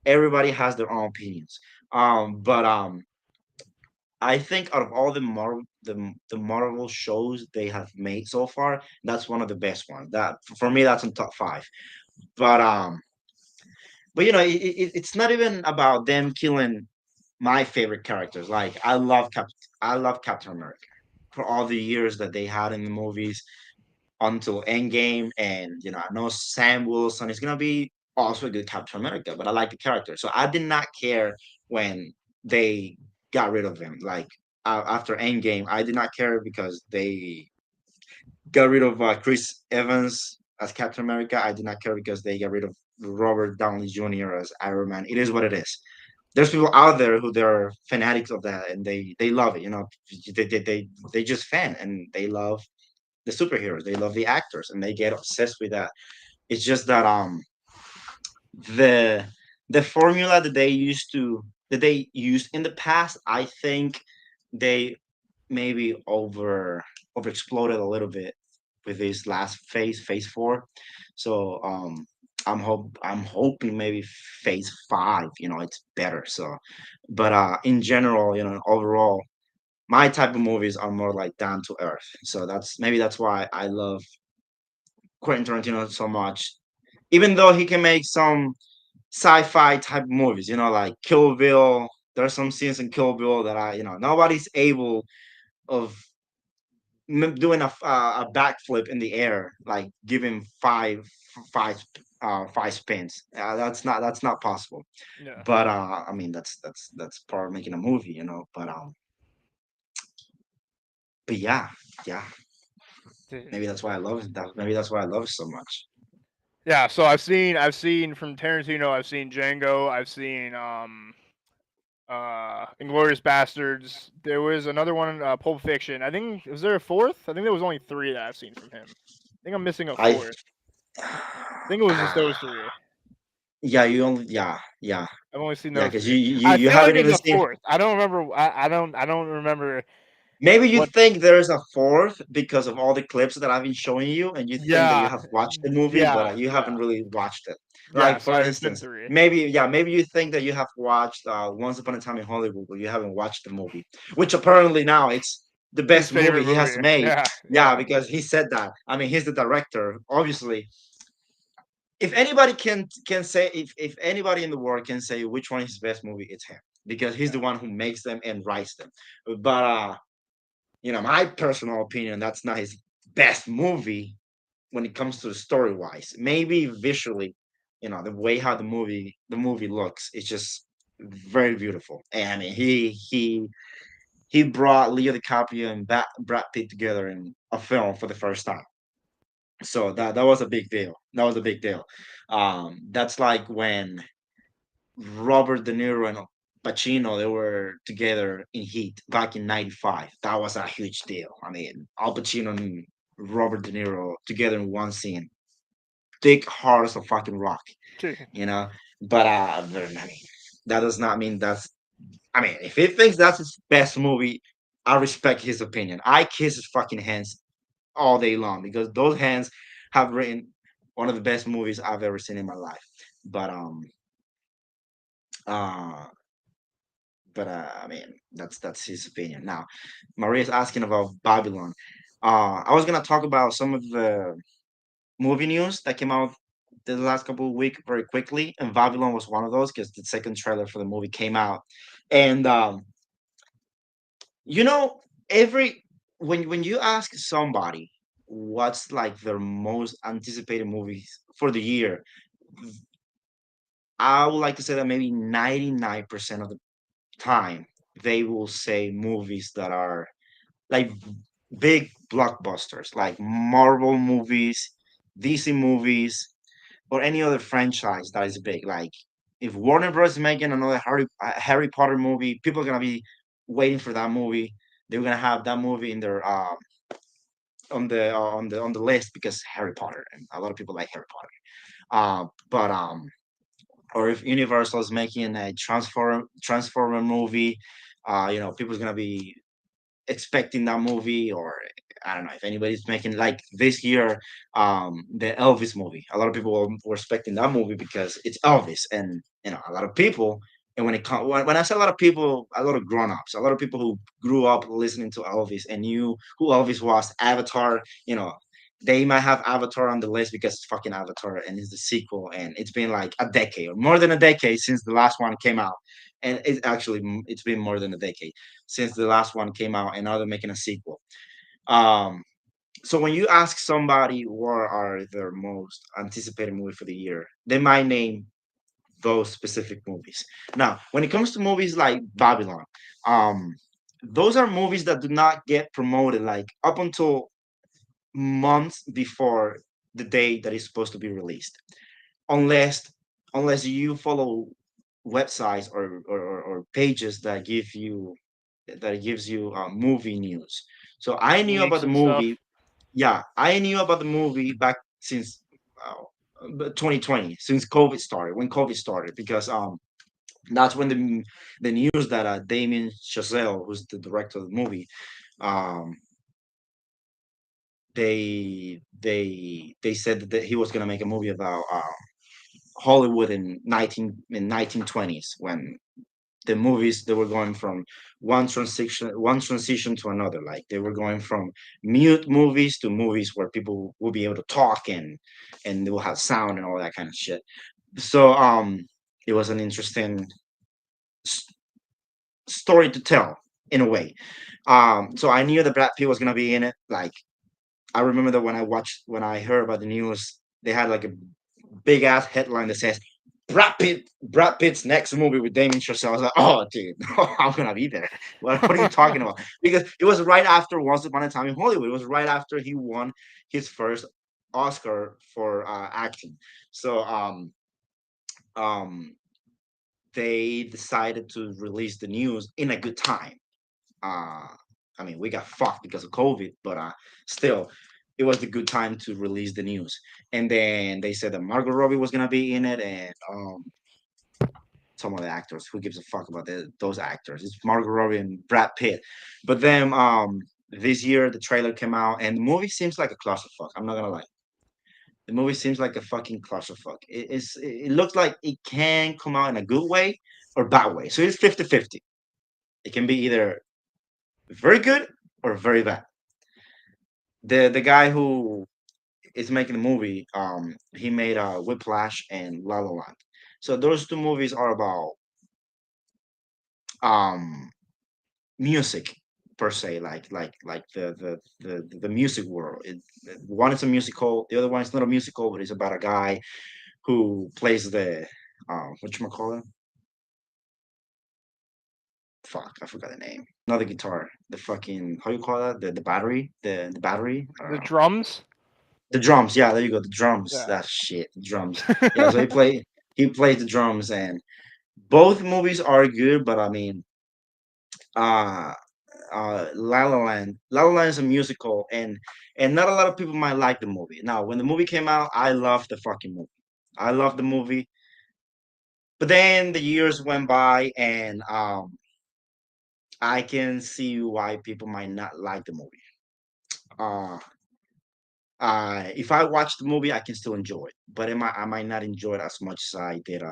everybody has their own opinions. But I think out of all the Marvel shows they have made so far, that's one of the best ones. That for me, that's in top five. But it's not even about them killing my favorite characters. Like I love Captain America for all the years that they had in the movies until Endgame, and I know Sam Wilson is gonna be also a good Captain America, but I like the character, so I did not care when they got rid of him. Like after Endgame, I did not care because they got rid of Chris Evans as Captain America. I did not care because they got rid of Robert Downey Jr. as Iron Man. It is what it is. There's people out there who they're fanatics of that and they love it. They just fan and they love the superheroes. They love the actors and they get obsessed with that. It's just that the the formula that they used in the past, I think they maybe over exploded a little bit with this last phase four. So I'm hoping maybe phase five, it's better. So but in general, overall, my type of movies are more like down to earth. So that's why I love Quentin Tarantino so much. Even though he can make some sci-fi type movies, like Kill Bill. There's some scenes in Kill Bill that nobody's able of doing a backflip in the air, like giving five spins. That's not possible. Yeah. But I mean that's part of making a movie, but yeah, maybe that's why I love it. Maybe that's why I love it so much. Yeah. So I've seen from Tarantino. I've seen Django. I've seen Inglorious Bastards. There was another one, Pulp Fiction. I think was there a fourth? I think there was only three that I've seen from him. I think I'm missing a I fourth. I think it was just those three. yeah, you only yeah, I've only seen yeah, those because three. you I you feel like haven't there's even a seen. fourth. I don't remember. I don't remember Maybe you what. think there's a fourth because of all the clips that I've been showing you, and you think that you Yeah, have watched the movie, yeah, but you haven't yeah, really watched it. yeah. Like So for it's been instance, three. maybe you think that you have watched Once Upon a Time in Hollywood, but you haven't watched the movie, which apparently now it's the His best movie favorite he has movie. made. Yeah, Yeah, yeah, because he said that. I mean, he's the director. Obviously, if anybody can say if anybody in the world can say which one is his best movie, it's him because he's the yeah. one who makes them and writes them. But my personal opinion, that's not his best movie when it comes to the story wise. Maybe visually, the way how the movie looks, it's just very beautiful. And I mean, he brought Leo DiCaprio and Brad Pitt together in a film for the first time. So that was a big deal. That was a big deal. That's like when Robert De Niro and Pacino they were together in Heat back in '95. That was a huge deal. I mean, Al Pacino and Robert De Niro together in one scene, thick hard as a fucking rock, Dude, you know. But I mean, that does not mean that's. I mean, if he thinks that's his best movie, I respect his opinion. I kiss his fucking hands all day long because those hands have written one of the best movies I've ever seen in my life. But uh I mean that's his opinion. Now, Maria's asking about Babylon. I was gonna talk about some of the movie news that came out the last couple of weeks very quickly, and Babylon was one of those because the second trailer for the movie came out, and you know, every when you ask somebody what's like their most anticipated movies for the year, I would like to say that maybe 99% of the time they will say movies that are like big blockbusters, like Marvel movies, DC movies, or any other franchise that is big. Like if Warner Bros. Is making another Harry Potter movie, people are gonna be waiting for that movie. They're gonna have that movie in their on the list because Harry Potter, and a lot of people like Harry Potter. But or if Universal is making a Transformer movie, people's gonna be expecting that movie. Or I don't know if anybody's making like this year the Elvis movie. A lot of people were expecting that movie because it's Elvis, and a lot of people. And when I say a lot of people, a lot of grown-ups, a lot of people who grew up listening to Elvis and knew who Elvis was, Avatar, they might have Avatar on the list because it's fucking Avatar and it's the sequel, and it's been like a decade or more than a decade since the last one came out. And it's been more than a decade since the last one came out, and now they're making a sequel. Um, so when you ask somebody what are their most anticipated movie for the year, they might name those specific movies. Now, when it comes to movies like Babylon, um, those are movies that do not get promoted like up until months before the day that it's supposed to be released, unless you follow websites or pages that gives you movie news. So I knew about leaks the and movie. stuff. Yeah, I knew about the movie back since 2020, since COVID started, when COVID started, because that's when the news that Damien Chazelle, who's the director of the movie, um, they said that he was gonna make a movie about Hollywood in 1920s, when the movies they were going from one transition to another. Like they were going from mute movies to movies where people will be able to talk, and they will have sound and all that kind of shit. So it was an interesting s- story to tell in a way. So I knew that Brad Pitt was gonna be in it. Like I remember that when I heard about the news, they had like a big ass headline that says Brad Pitt's next movie with Damien Chazelle. I was like, oh, dude, I'm gonna be there. What are you talking about? Because it was right after Once Upon a Time in Hollywood. It was right after he won his first Oscar for acting. So um, they decided to release the news in a good time. Uh, I mean, we got fucked because of COVID, but still, it was the good time to release the news. And then they said that Margot Robbie was gonna be in it, and some of the actors. Who gives a fuck about those actors? It's Margot Robbie and Brad Pitt. But then this year the trailer came out, and the movie seems like a clusterfuck. I'm not gonna lie. The movie seems like a fucking clusterfuck. It looks like it can come out in a good way or bad way. So it's 50-50. It can be either very good or very bad. The guy who is making the movie, he made Whiplash and La La Land. So those two movies are about um music per se, like the music world. One is a musical, the other one is not a musical, but it's about a guy who plays the what you call it? Fuck, I forgot the name. Not the guitar, the fucking how you call that? The battery, the battery. I don't The know. drums. The drums, yeah, there you go. The drums. Yeah. That shit, the drums. Yeah, so he plays the drums, and both movies are good, but I mean, uh La La Land. La La Land is a musical, and not a lot of people might like the movie. Now, when the movie came out, I loved the fucking movie. I loved the movie. But then the years went by, and I can see why people might not like the movie. Uh, if I watch the movie, I can still enjoy it, but I might not enjoy it as much as I did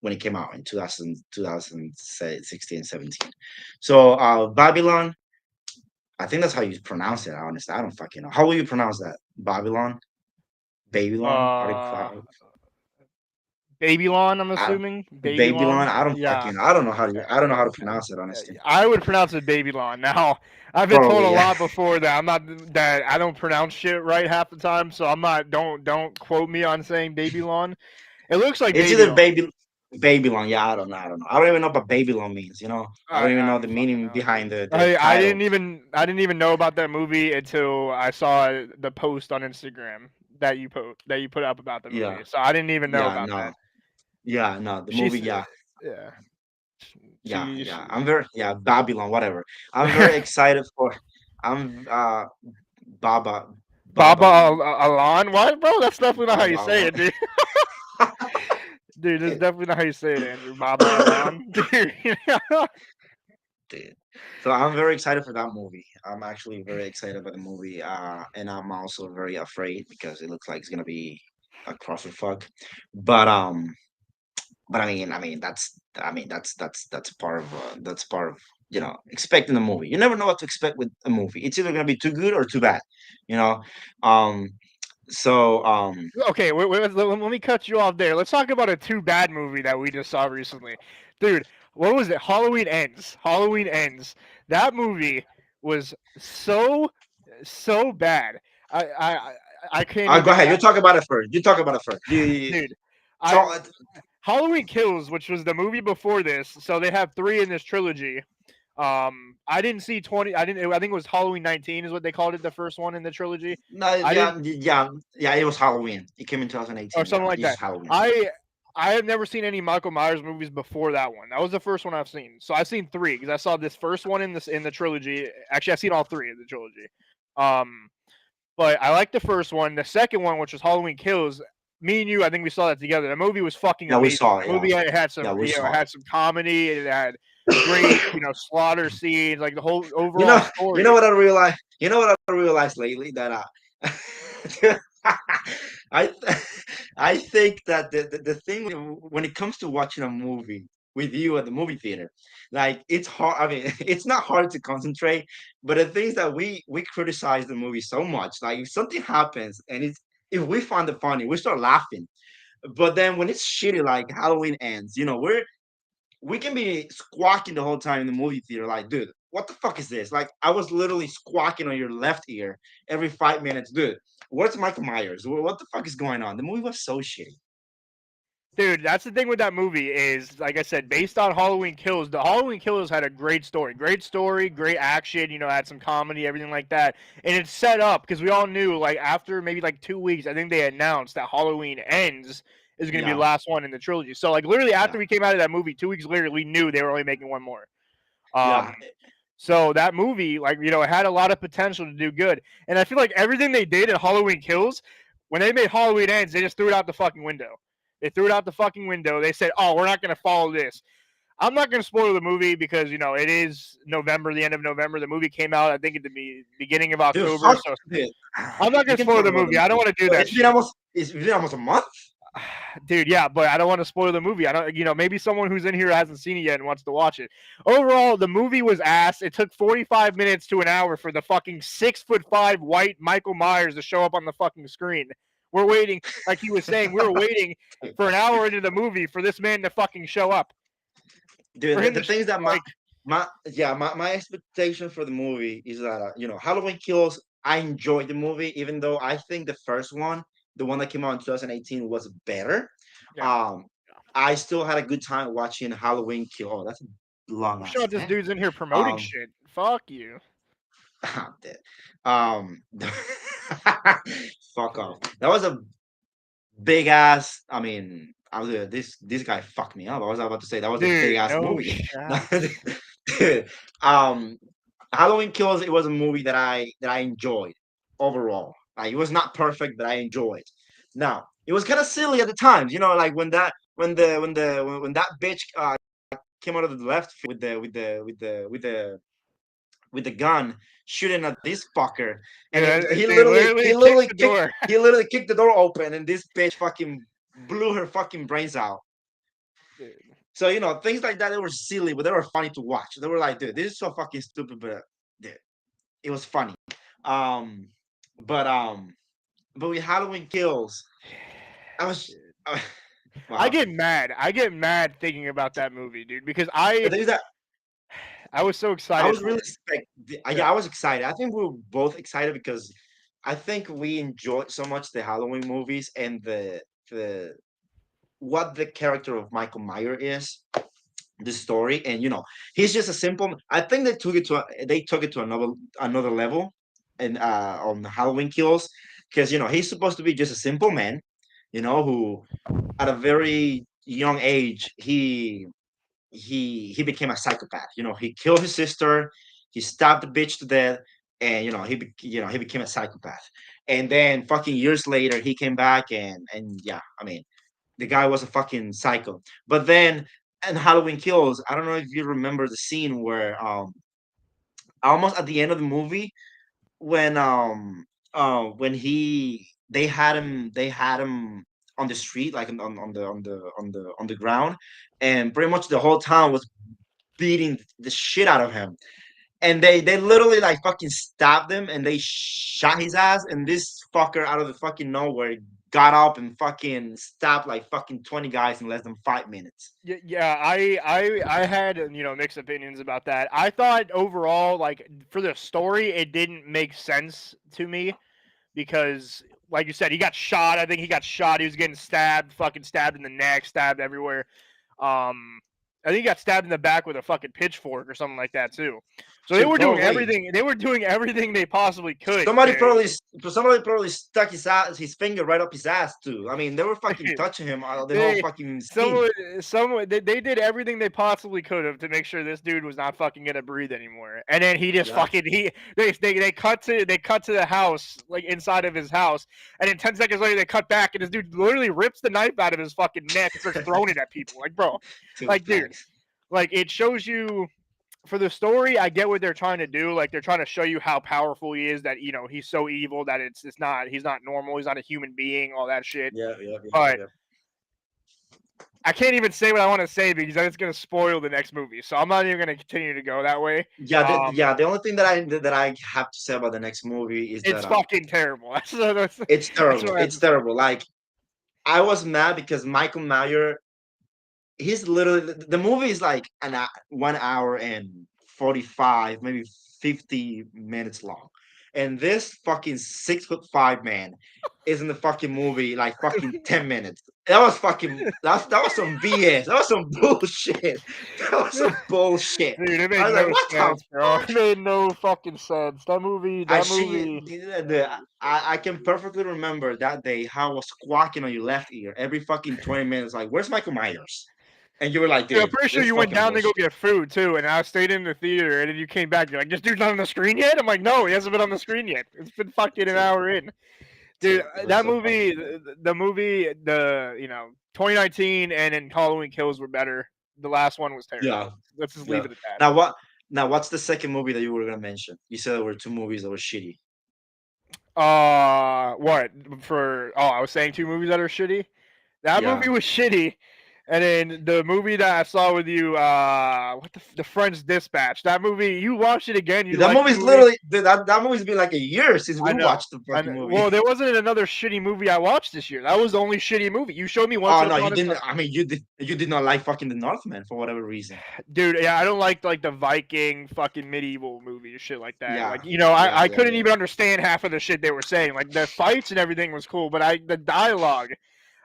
when it came out in 2016, 17. So Babylon, I think that's how you pronounce it. Honestly, I don't fucking know. How will you pronounce that? Babylon, Babylon, Uh, Babylon, I'm I, assuming. Babylon. Babylon. Yeah. I don't know how to. I don't know how to Uh, pronounce it. Honestly, I would pronounce it Babylon. Now, I've been told a probably yeah, lot before that I don't pronounce shit right half the time, so I'm not. Don't quote me on saying Babylon. It looks like it's either Babylon. Babylon. Yeah, I don't know. I don't know. I don't even know what Babylon means. You know, I don't even I know the don't fucking meaning know, behind dude. the title. I didn't even know about that movie until I saw the post on Instagram that you put up about the Yeah, movie. So I didn't even know yeah, about no, that. yeah, no. The movie, She's yeah, yeah. yeah, She, yeah. I'm very, yeah, Babylon, whatever. I'm very excited for. I'm Baba, Baba Baba, Alan. What, bro? That's definitely not how you say Baba. it, dude. Dude, that's definitely not how you say it, Andrew. Baba Alan, dude. Dude. So I'm very excited for that movie. I'm actually very excited about the movie, and I'm also very afraid because it looks like it's gonna be a clusterfuck. But that's part of expecting the movie. You never know what to expect with a movie. It's either gonna be too good or too bad, you know. Um, so Okay, let me cut you off there. Let's talk about a too bad movie that we just saw recently, dude. What was it? Halloween Ends. Halloween Ends. That movie was so bad. I I I I can't Go even. ahead. You talk about it first. You talk about it first. Dude. I So Halloween Kills, which was the movie before this. So they have three in this trilogy. I didn't see 20. I didn't. I think it was Halloween 19 is what they called it, the first one in the trilogy. no, I didn't, yeah. It was Halloween. It came in or 2018. something Yeah, like it's that. just Halloween. I I have never seen any Michael Myers movies before that one. That was the first one I've seen. So I've seen three because I saw this first one in the trilogy. Actually, I've seen all three of the trilogy. Um, but I liked the first one. The second one, which was Halloween Kills, me and you, I think we saw that together. The movie was fucking Yeah, we amazing. saw it. The Yeah, movie had yeah, some, we it saw it. had some comedy. It had great, slaughter scenes, like the whole You overall know, story. what I realized. You know what I realized lately that I I think that the thing when it comes to watching a movie with you at the movie theater, like it's hard. I mean, it's not hard to concentrate, but the things that we criticize the movie so much, like if something happens and it's if we find it funny, we start laughing. But then when it's shitty, like Halloween ends, we can be squawking the whole time in the movie theater, like, dude, what the fuck is this? Like, I was literally squawking on your left ear every 5 minutes, dude. Where's Michael Myers? What the fuck is going on? The movie was so shitty. Dude, that's the thing with that movie is, like I said, based on Halloween Kills. The Halloween Kills had a great story, great action. Had some comedy, everything like that, and it's set up because we all knew, like after maybe like 2 weeks, I think they announced that Halloween Ends is going to be the Yeah, last one in the trilogy. So like literally yeah, after we came out of that movie, 2 weeks later, we knew they were only making one more. yeah. So that movie, like it had a lot of potential to do good, and I feel like everything they did in Halloween Kills, when they made Halloween Ends, they just threw it out the fucking window. They threw it out the fucking window. They said, "Oh, we're not going to follow this." I'm not going to spoil the movie because it is November, the end of November. The movie came out, I think, at the beginning of Dude, October. fuck, So dude. I'm not You going to can spoil talk the about the movie. I don't movie. want to do But that shit. it's been almost a month. Dude, yeah, but I don't want to spoil the movie. I don't, maybe someone who's in here hasn't seen it yet and wants to watch it. Overall, the movie was ass. It took 45 minutes to an hour for the fucking 6'5" white Michael Myers to show up on the fucking screen. We're waiting, like he was saying, we were waiting for an hour into the movie for this man to fucking show up. For Dude, him the to things that like, my expectation for the movie is that Halloween Kills. I enjoyed the movie, even though I think the first one, the one that came out in 2018, was better. yeah, Um, I still had a good time watching Halloween Kill. Oh, that's a long I'm ass sure this name. dude's in here promoting Um, shit. Fuck you. I'm dead. Um, fuck off. That was a big ass. I mean, this guy fucked me up. I was about to say that was a big Dude, ass no movie. shots. Dude, um, Halloween Kills. It was a movie that I enjoyed overall. Like it was not perfect, but I enjoyed. Now it was kind of silly at the times, like when that bitch came out of the left field with the gun shooting at this fucker, and Yeah, he they literally literally he kicked literally the kicked door. he literally kicked the door open, and this bitch fucking blew her fucking brains out. Dude. So things like that, they were silly, but they were funny to watch. They were like, dude, this is so fucking stupid, but dude, it was funny. Um, but with Halloween Kills, I was uh, I wow. get mad. I get mad thinking about that movie, dude, because The thing is that I was so I excited was for really it. yeah, I was excited. I think we were both excited because I think we enjoyed so much the Halloween movies and the what the character of Michael Myers is, the story, and he's just a simple. I think they took it to another level, and on Halloween Kills, because he's supposed to be just a simple man, who at a very young age he became a psychopath. He killed his sister, he stabbed the bitch to death, and he became a psychopath. And then fucking years later, he came back, and yeah, I mean, the guy was a fucking psycho. But then in Halloween Kills, I don't know if you remember the scene where almost at the end of the movie when he they had him on the street, like on the ground, and pretty much the whole town was beating the shit out of him, and they literally like fucking stabbed him and they shot his ass, and this fucker out of the fucking nowhere got up and fucking stabbed like fucking 20 guys in less than 5 minutes. Yeah, I had mixed opinions about that. I thought overall, like for the story, it didn't make sense to me because, like you said, he got shot. I think he got shot. He was getting stabbed, fucking stabbed in the neck, stabbed everywhere. Um, I think he got stabbed in the back with a fucking pitchfork or something like that too. So they Shit, were doing probably. everything. They were doing everything they possibly could Somebody to. probably somebody probably stuck his finger right up his ass too. I mean, they were fucking touching him out of the whole They fucking scene. someone they did everything they possibly could have to make sure this dude was not fucking gonna breathe anymore. And then he just Yeah. fucking they cut to the house, like inside of his house, and then 10 seconds later they cut back and this dude literally rips the knife out of his fucking neck and starts throwing it at people. Like, bro, Two like, dude, facts. like it shows you for the story. I get what they're trying to do. Like they're trying to show you how powerful he is, that he's so evil that it's not he's not normal, he's not a human being, all that shit. Yeah, yeah, yeah, But yeah. I can't even say what I want to say because then it's going to spoil the next movie. So I'm not even going to continue to go that way. Yeah, the only thing that I have to say about the next movie is It's that fucking terrible. it's That's terrible. what I have It's to say. terrible. Like I was mad because Michael Myers, he's literally the movie is like 1 hour and 45, maybe 50 minutes long, and this fucking 6'5" man is in the fucking movie like fucking 10 minutes. That was some BS. That was some bullshit. That was some bullshit. Dude, it I made was like, no what the sense, bro. It made no fucking sense. That movie, I that she movie. I can perfectly remember that day how I was squawking on your left ear every fucking 20 minutes, like, where's Michael Myers? And you were like, Dude, I'm dude, pretty sure this is you went fucking down to go bullshit. get food too, and I stayed in the theater, and then you came back. You're like, "This dude's not on the screen yet." I'm like, "No, he hasn't been on the screen yet. It's been fucking an Dude, hour in." Dude, dude, it was that so fucking movie, good. the movie, 2019 and then Halloween Kills were better. The last one was Yeah, terrible. Let's just leave yeah. it at that. Now what's the second movie that you were gonna mention? You said there were two movies that were shitty. What for? Oh, I was saying two movies that are shitty. That Yeah. movie was shitty, and then the movie that I saw with you, what the French Dispatch. That movie, you watched it again. You Dude, that liked the movie's movie. literally that movie's been like a year since we I know. watched the fucking movie. Well, there wasn't another shitty movie I watched this year. That was the only shitty movie. You showed me Once Oh Upon no, you a Time. didn't. I mean, you did not like fucking the Northman for whatever reason. Dude, yeah, I don't like the Viking fucking medieval movies, shit like that. Yeah, Like, yeah, I yeah, couldn't yeah. even understand half of the shit they were saying. Like the fights and everything was cool, but the dialogue,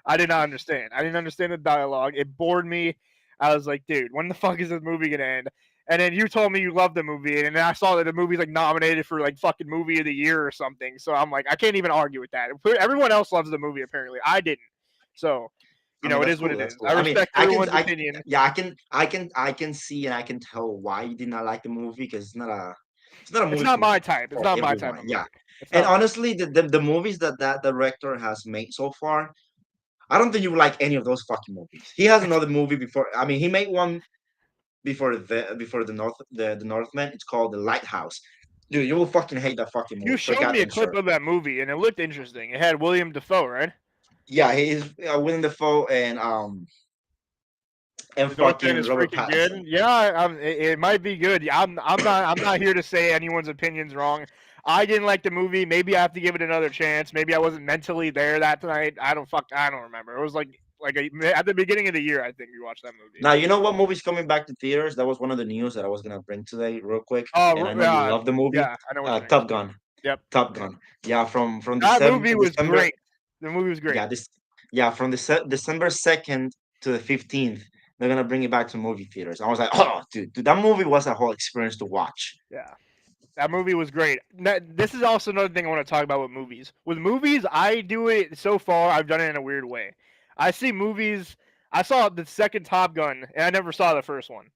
I did not understand. I didn't understand the dialogue. It bored me. I was like, dude, when the fuck is this movie gonna end? And then you told me you loved the movie, and then I saw that the movie's like nominated for like fucking movie of the year or something. So I'm like, I can't even argue with that. Everyone else loves the movie apparently. I didn't. So, I mean, it that's is what cool. it That's is. cool. I I mean, respect everyone's I opinion. yeah, I can see and I can tell why you did not like the movie because it's not a. It's not a It's movie not my type. It's for not my type everyone. of Yeah, movie. It's and not my honestly, the movies that that director has made so far, I don't think you would like any of those fucking movies. He has another movie before. I mean, he made one before the Northman. It's called The Lighthouse. Dude, you will fucking hate that fucking You movie for showed me a goddamn clip sure. of that movie, and it looked interesting. It had William Defoe, right? Yeah, he is Willem Dafoe and The Northman fucking is Robert freaking good. Pattinson. Yeah, it might be good. I'm not here to say anyone's opinion's wrong. I didn't like the movie. Maybe I have to give it another chance. Maybe I wasn't mentally there that night. I don't remember. It was at the beginning of the year. I think we watched that movie. Now you know what movie's coming back to theaters. That was one of the news that I was gonna bring today, real quick. Oh, And I know you love the movie. yeah, I know what you're gonna Top say. Gun. Yep, Top Gun. Yeah, from that movie was December. great. The movie was great. Yeah, this. Yeah, from December 2nd to the 15th, they're gonna bring it back to movie theaters. I was like, oh, dude, that movie was a whole experience to watch. Yeah. That movie was great. This is also another thing I want to talk about with movies. With movies, I do it so far. I've done it in a weird way. I see movies. I saw the second Top Gun, and I never saw the first one.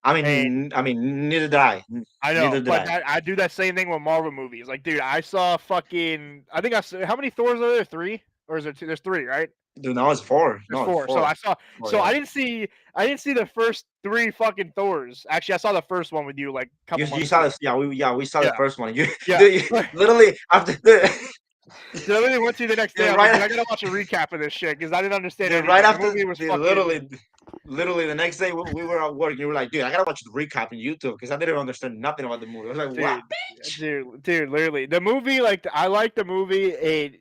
And Neither did I. I know, Neither did but I. I do that same thing with Marvel movies. Like, dude, I saw fucking. I think I saw, how many Thors are there? Three, or is there two? There's three, right? Dude, now it's four. There's No, it's four. So four. I saw. Oh So yeah. I didn't see the first three fucking Thors. Actually, I saw the first one with you like a couple You months saw ago. this? Yeah, we saw the Yeah, first one. You, yeah. dude, literally after So I literally went to you the next day. dude, I was like, dude, right I gotta watch a recap of this shit because I didn't understand dude, right anything. The after movie was dude, fucking. literally the next day we were at work. You were like, dude, I gotta watch the recap on YouTube because I didn't understand nothing about the movie. I was like, what, Dude, bitch? literally, the movie. Like, I liked the movie.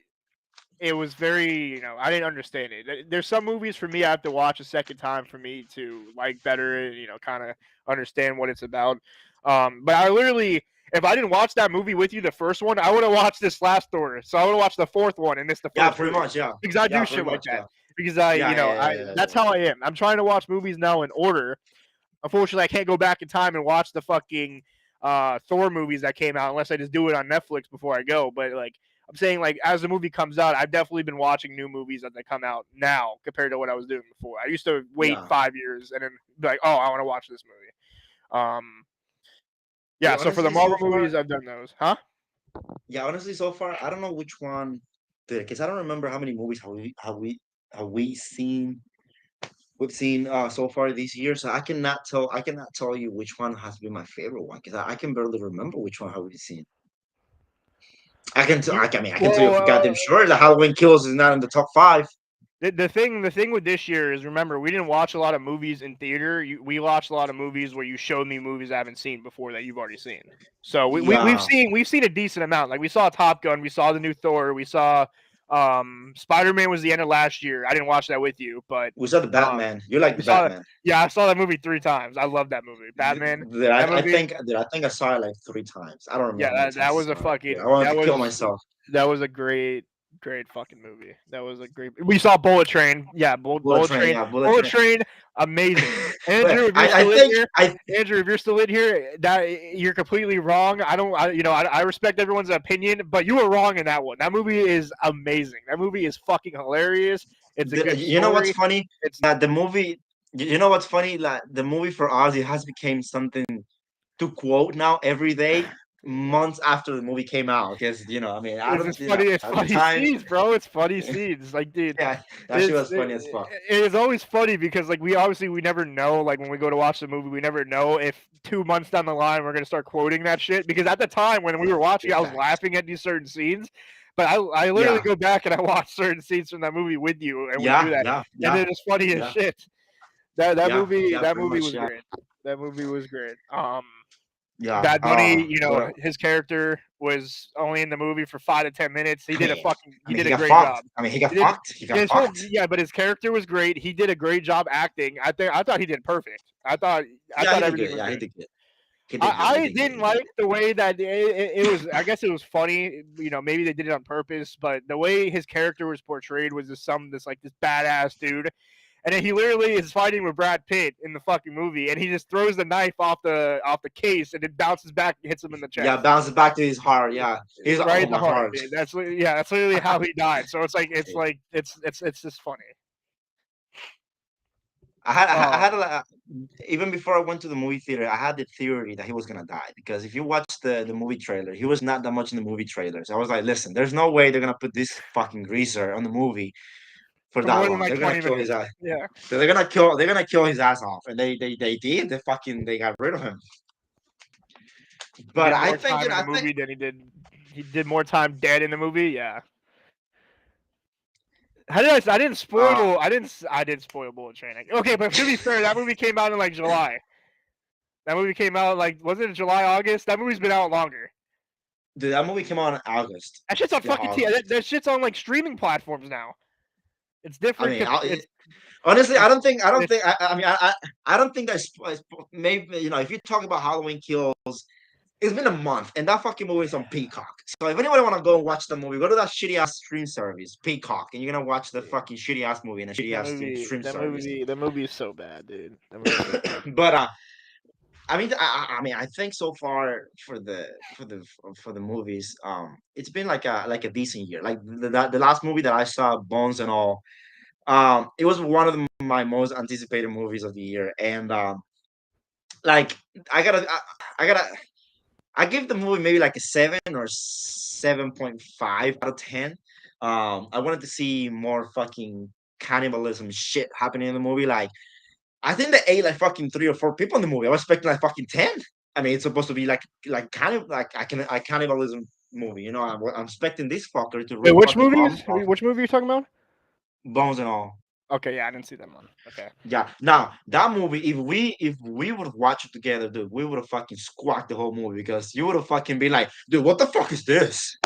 It was very, I didn't understand it. There's some movies for me I have to watch a second time for me to like better, kind of understand what it's about. But I literally, if I didn't watch that movie with you, the first one, I would have watched this last Thor. So I would have watched the fourth one and missed the Yeah, first pretty three much. Yeah, because I yeah, do pretty shit like much. that. Yeah, Because I, yeah, yeah, yeah, yeah, that's yeah. how I am. I'm trying to watch movies now in order. Unfortunately, I can't go back in time and watch the fucking Thor movies that came out unless I just do it on Netflix before I go. But like I'm saying, like as the movie comes out, I've definitely been watching new movies as they come out now compared to what I was doing before. I used to wait Yeah. 5 years and then be like, oh, I want to watch this movie. Yeah. Dude, So for the honestly, Marvel so far, movies, I've done those. Huh? yeah, honestly, so far, I don't know which one, dude, because I don't remember how many movies have we seen we've seen so far this year. So I cannot tell you which one has been my favorite one because I can barely remember which one have we seen. I can tell you Well, for goddamn sure that Halloween Kills is not in the top five. the thing with this year is remember we didn't watch a lot of movies in theater. We watched a lot of movies where you showed me movies I haven't seen before that you've already seen. So Yeah, we've seen a decent amount. Like we saw Top Gun, we saw the new Thor, we saw Spider Man was the end of last year. I didn't watch that with you, but we saw the um Batman. You like we the saw Batman? yeah I saw that movie 3 times. I love that movie, Batman. That movie, I think I saw it like 3 times. I don't remember yeah, how many that times was a I saw it. Dude, fucking I wanted to kill myself. that was a great fucking movie. That was a great. We saw Bullet Train. Yeah, Bullet Train, yeah, Bullet Bullet Train. Train, amazing. But Andrew, if you're I still in think here, I Andrew, if you're still in here, that you're completely wrong. I don't, I respect everyone's opinion, but you were wrong in that one. That movie is amazing. That movie is fucking hilarious. It's a good you know what's story. funny? It's That the movie. You know what's funny? Like the movie for us, it has become something to quote now every day, months after the movie came out. Because I mean, I It's don't, just funny. It's at the funny time, scenes, bro. It's funny scenes. Like, dude, yeah, that shit was funny as fuck. it is always funny because, like, we never know. Like, when we go to watch the movie, we never know if 2 months down the line we're gonna start quoting that shit. Because at the time when we were watching, Big I was facts. laughing at these certain scenes. But I literally Yeah, go back and I watch certain scenes from that movie with you, and we do yeah, that, yeah, and yeah, it is funny as yeah, shit. That yeah, movie yeah. that Pretty movie much, was yeah, great. That movie was great. yeah. Bad Bunny, What? his character was only in the movie for 5 to 10 minutes. I mean, He did he a got great fucked. job. I mean, he got He did fucked. He got his whole fucked. yeah, but his character was great. He did a great job acting. I thought he did perfect. I Yeah, he thought did everything good. was Yeah, he good. did good. He did good. He I did good. didn't He did like good. the way that it was. I guess it was funny. Maybe they did it on purpose, but the way his character was portrayed was this badass dude, and then he literally is fighting with Brad Pitt in the fucking movie, and he just throws the knife off the case, and it bounces back and hits him in the Yeah, chest, bounces back to his heart. Yeah, he's like, right oh in the my heart. heart. Dude. That's literally how he died. So it's like it's just funny. I had Um, a, even before I went to the movie theater, I had the theory that he was gonna die because if you watch the movie trailer, he was not that much in the movie trailers. I was like, listen, there's no way they're gonna put this fucking greaser on the movie for for that more than long. like They're gonna 20 kill his minutes. ass. Yeah. They're gonna kill his ass off, and they did. They got rid of him. He But did I more think time in the I think movie than he did. He did more time dead in the movie. Yeah. How did I? I didn't uh spoil. I didn't. I did spoil Bullet Train. Okay, but to be fair, that movie came out in like July. That movie came out like was it July, August? That movie's been out longer. dude, that movie came out in August. That shit's on Yeah, fucking T. August. That shit's on like streaming platforms now. It's I different. mean, It's honestly, it's I don't think, it's I mean, I don't think that's maybe if you talk about Halloween Kills, it's been a month, and that fucking movie is on Peacock. So if anybody want to go and watch the movie, go to that shitty ass stream service, Peacock, and you're gonna watch the fucking shitty ass movie in a shitty that ass movie. stream service. That movie is so bad, dude. That movie's so bad. But I mean, I mean, I think so far for the movies, it's been like a decent year. Like the last movie that I saw, Bones and All, it was one of my most anticipated movies of the year, and like I gotta, I gotta, I give the movie maybe like a 7 or 7.5 out of 10. I wanted to see more fucking cannibalism shit happening in the movie. Like I think they ate like fucking 3 or 4 people in the movie. I was expecting like fucking 10. I mean, it's supposed to be like kind of like a cannibalism movie. You know, I'm expecting this fucker to Wait, rip which fucking movie arms is? off, Which movie are you talking about? bones and all. Okay, yeah, I didn't see that one. Okay, Yeah. Now that movie, if we would have watched it together, dude, we would have fucking squawked the whole movie because you would have fucking been like, dude, what the fuck is this?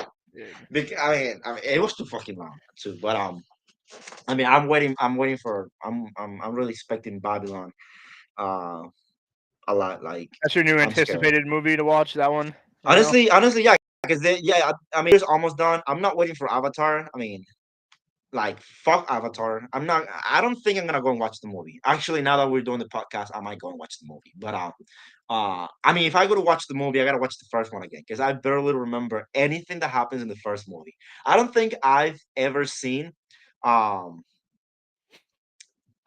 dude. I mean, it was too fucking long too. But I mean, I'm waiting for. I'm really expecting Babylon. Uh, a lot. Like That's your new I'm scared. anticipated movie to watch. That one, right now. Honestly, yeah. Because yeah, I mean, it's almost done. I'm not waiting for Avatar. I mean, like fuck Avatar. I'm not. I don't think I'm gonna go and watch the movie. Actually, now that we're doing the podcast, I might go and watch the movie. But I mean, if I go to watch the movie, I gotta watch the first one again because I barely remember anything that happens in the first movie. I don't think I've ever seen, um,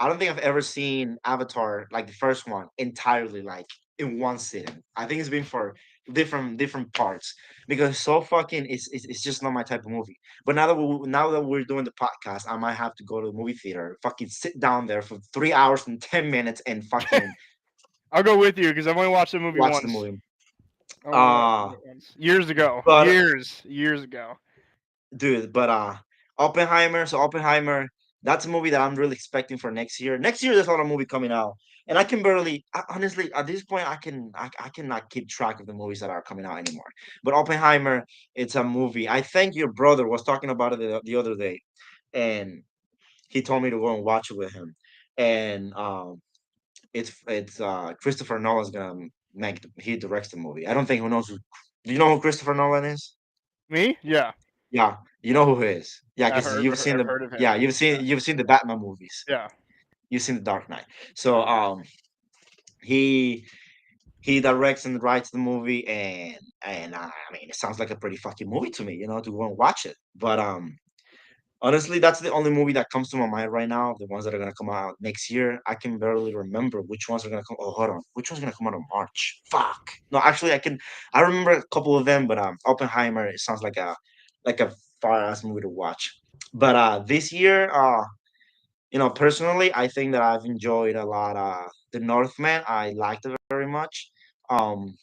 I don't think I've ever seen Avatar like the first one entirely like in one sitting. I think it's been for different parts because so fucking it's just not my type of movie. But now that we're doing the podcast, I might have to go to the movie theater, fucking sit down there for 3 hours and 10 minutes and fucking I'll go with you because I've only watched the movie watch the once. movie. I only watched Uh it once. Years ago. but Years ago. dude, but Oppenheimer. So Oppenheimer, that's a movie that I'm really expecting for next year. Next year, there's a lot of movie coming out, and I can barely, honestly, at this point, I cannot keep track of the movies that are coming out anymore. But Oppenheimer, it's a movie. I think your brother was talking about it the other day, and he told me to go and watch it with him. And it's Christopher Nolan's gonna he directs the movie. I don't think who knows who. Do you know who Christopher Nolan is? Me? Yeah. Yeah, you know who he is. Yeah, I've because heard. I've heard of him. yeah, you've seen the Batman movies. Yeah. You've seen the Dark Knight. So he he directs and writes the movie, and I mean it sounds like a pretty fucking movie to me, you know, to go and watch it. But honestly, that's the only movie that comes to my mind right now. The ones that are gonna come out next year, I can barely remember which ones are gonna come. Oh, hold on, which one's gonna come out in March? Fuck. No, actually, I can. I remember a couple of them, but Oppenheimer. It sounds like a far ass movie to watch. But this year, you know, personally, I think that I've enjoyed a lot. The Northman, I liked it very much. Um,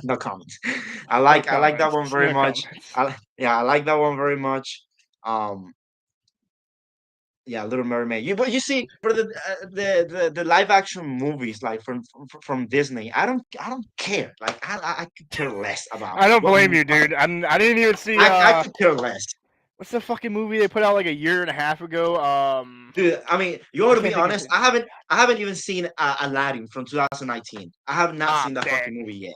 no comments. No I like that one comments. very No much. comments. Yeah, I like that one very much. Um, yeah, Little Mermaid. But you see, for the live action movies like from Disney, I don't care. Like I could care less about I don't what blame you, dude. I didn't even see. I could care less. What's the fucking movie they put out like a year and a half ago? Dude, I mean, you I want to be can't think of honest? his name. I haven't even seen Aladdin from 2019. I have not Ah, seen that fucking dang. movie yet.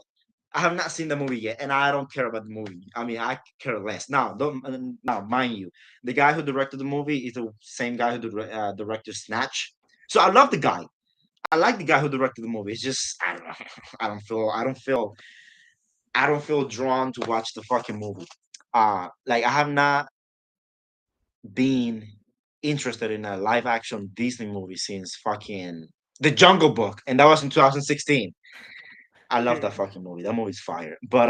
I have not seen the movie yet, and I don't care about the movie. I mean, I could care less. Now, don't now, mind you, the guy who directed the movie is the same guy who directed Snatch. So I love the guy. I like the guy who directed the movie. It's just I don't know. I don't feel drawn to watch the fucking movie. Like I have not been. interested in a live action Disney movie since fucking The Jungle Book, and that was in 2016. I love that fucking movie. That movie's fire. But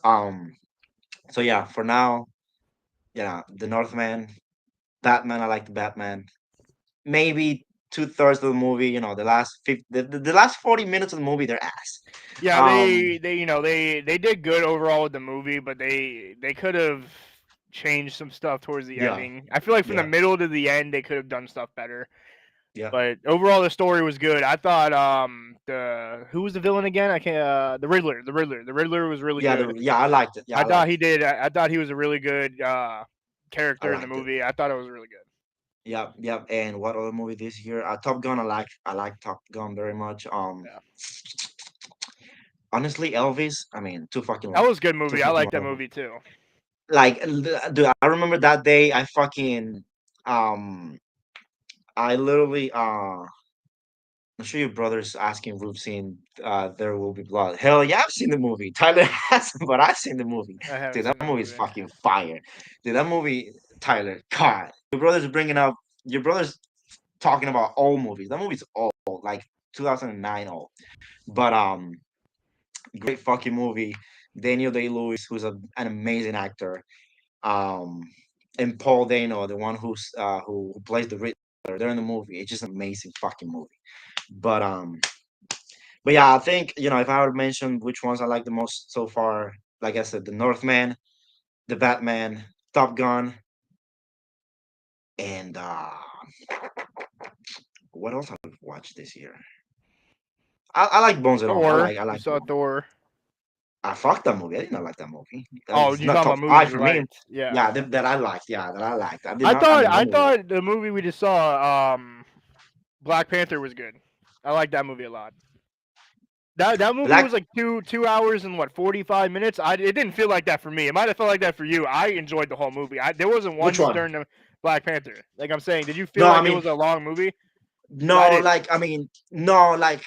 um so yeah, for now, yeah, the Northman, Batman. I like the Batman. Maybe two-thirds of the movie, the last the last 40 minutes of the movie, they're ass. Yeah, Um, they did good overall with the movie, but they could have changed some stuff towards the yeah, ending. I feel like from the yeah, middle to the end they could have done stuff better. yeah. But overall the story was good. I thought the who was the villain again? I can't the Riddler. The Riddler was really Yeah, good. I liked it. Yeah, I I thought liked he it. did I thought he was a really good I character in the liked it. movie. I thought it was really good. Yep, yep. And what other movie this year? Top Gun. I like Top Gun very much. Yeah. Honestly, Elvis. I mean, too fucking That long. was a good Too movie. I fucking like that long. movie too. Like, dude, I remember that day. Um, I literally I'm sure your brother's asking if we've seen There Will Be Blood. Hell yeah, I've seen the movie. Tyler hasn't, but I've seen the movie. I haven't Dude, that seen that movie is movie. fucking fire. Dude, that movie, Tyler, God. Your brother's talking about old movies. That movie's old, like 2009 old. But great fucking movie. Daniel Day-Lewis, who's an amazing actor. Um, and Paul Dano, the one who plays the Riddler. They're in the movie. It's just an amazing fucking movie. But um, But yeah, I think if I were to mention which ones I like the most so far, like I said, the Northman, the Batman, Top Gun, and what else have I watched this year? I like Bones and All. Thor. I You like saw Bones. Thor. I fucked that movie. I did not like that movie. Oh, It's you not talking top about movies five you for me. liked? Yeah. Yeah, that I liked. Yeah, that I liked. I did I not. I thought mean, that I movie. thought the movie we just saw, Black Panther was good. I like that movie a lot. That movie Black. was like two hours and what 45 minutes. It didn't feel like that for me. It might have felt like that for you. I enjoyed the whole movie. There wasn't Which once one? during the Black Panther. Like I'm saying, did you feel No, I like it mean, was a long movie? Because I no. didn't. Like, I mean, no. Like,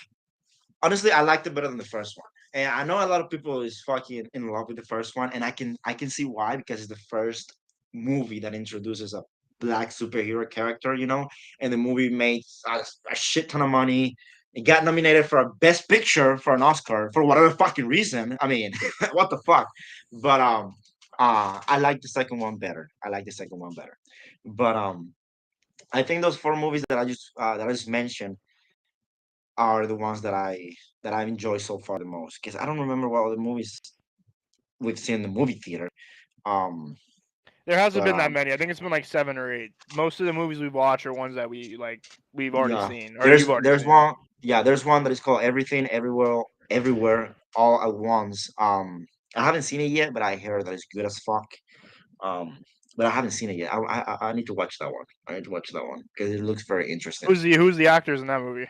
honestly, I liked it better than the first one. And I know a lot of people is fucking in love with the first one, and I can see why, because it's the first movie that introduces a black superhero character, and the movie made a shit ton of money. It got nominated for a best picture for an Oscar for whatever fucking reason. I mean, what the fuck? But I like the second one better. I like the second one better. But I think those four movies that I just mentioned are the ones that I've enjoyed so far the most. Because I don't remember what other movies we've seen in the movie theater. Um, There hasn't but been that many. I think it's been like 7 or 8. Most of the movies we've watched are ones that we've already yeah, seen or there's you've already there's seen. one. Yeah, there's one that is called Everything Everywhere All at Once. I haven't seen it yet, but I heard that it's good as fuck. Um, but I haven't seen it yet. I need to watch that one. I need to watch that one because it looks very interesting. Who's the actors in that movie?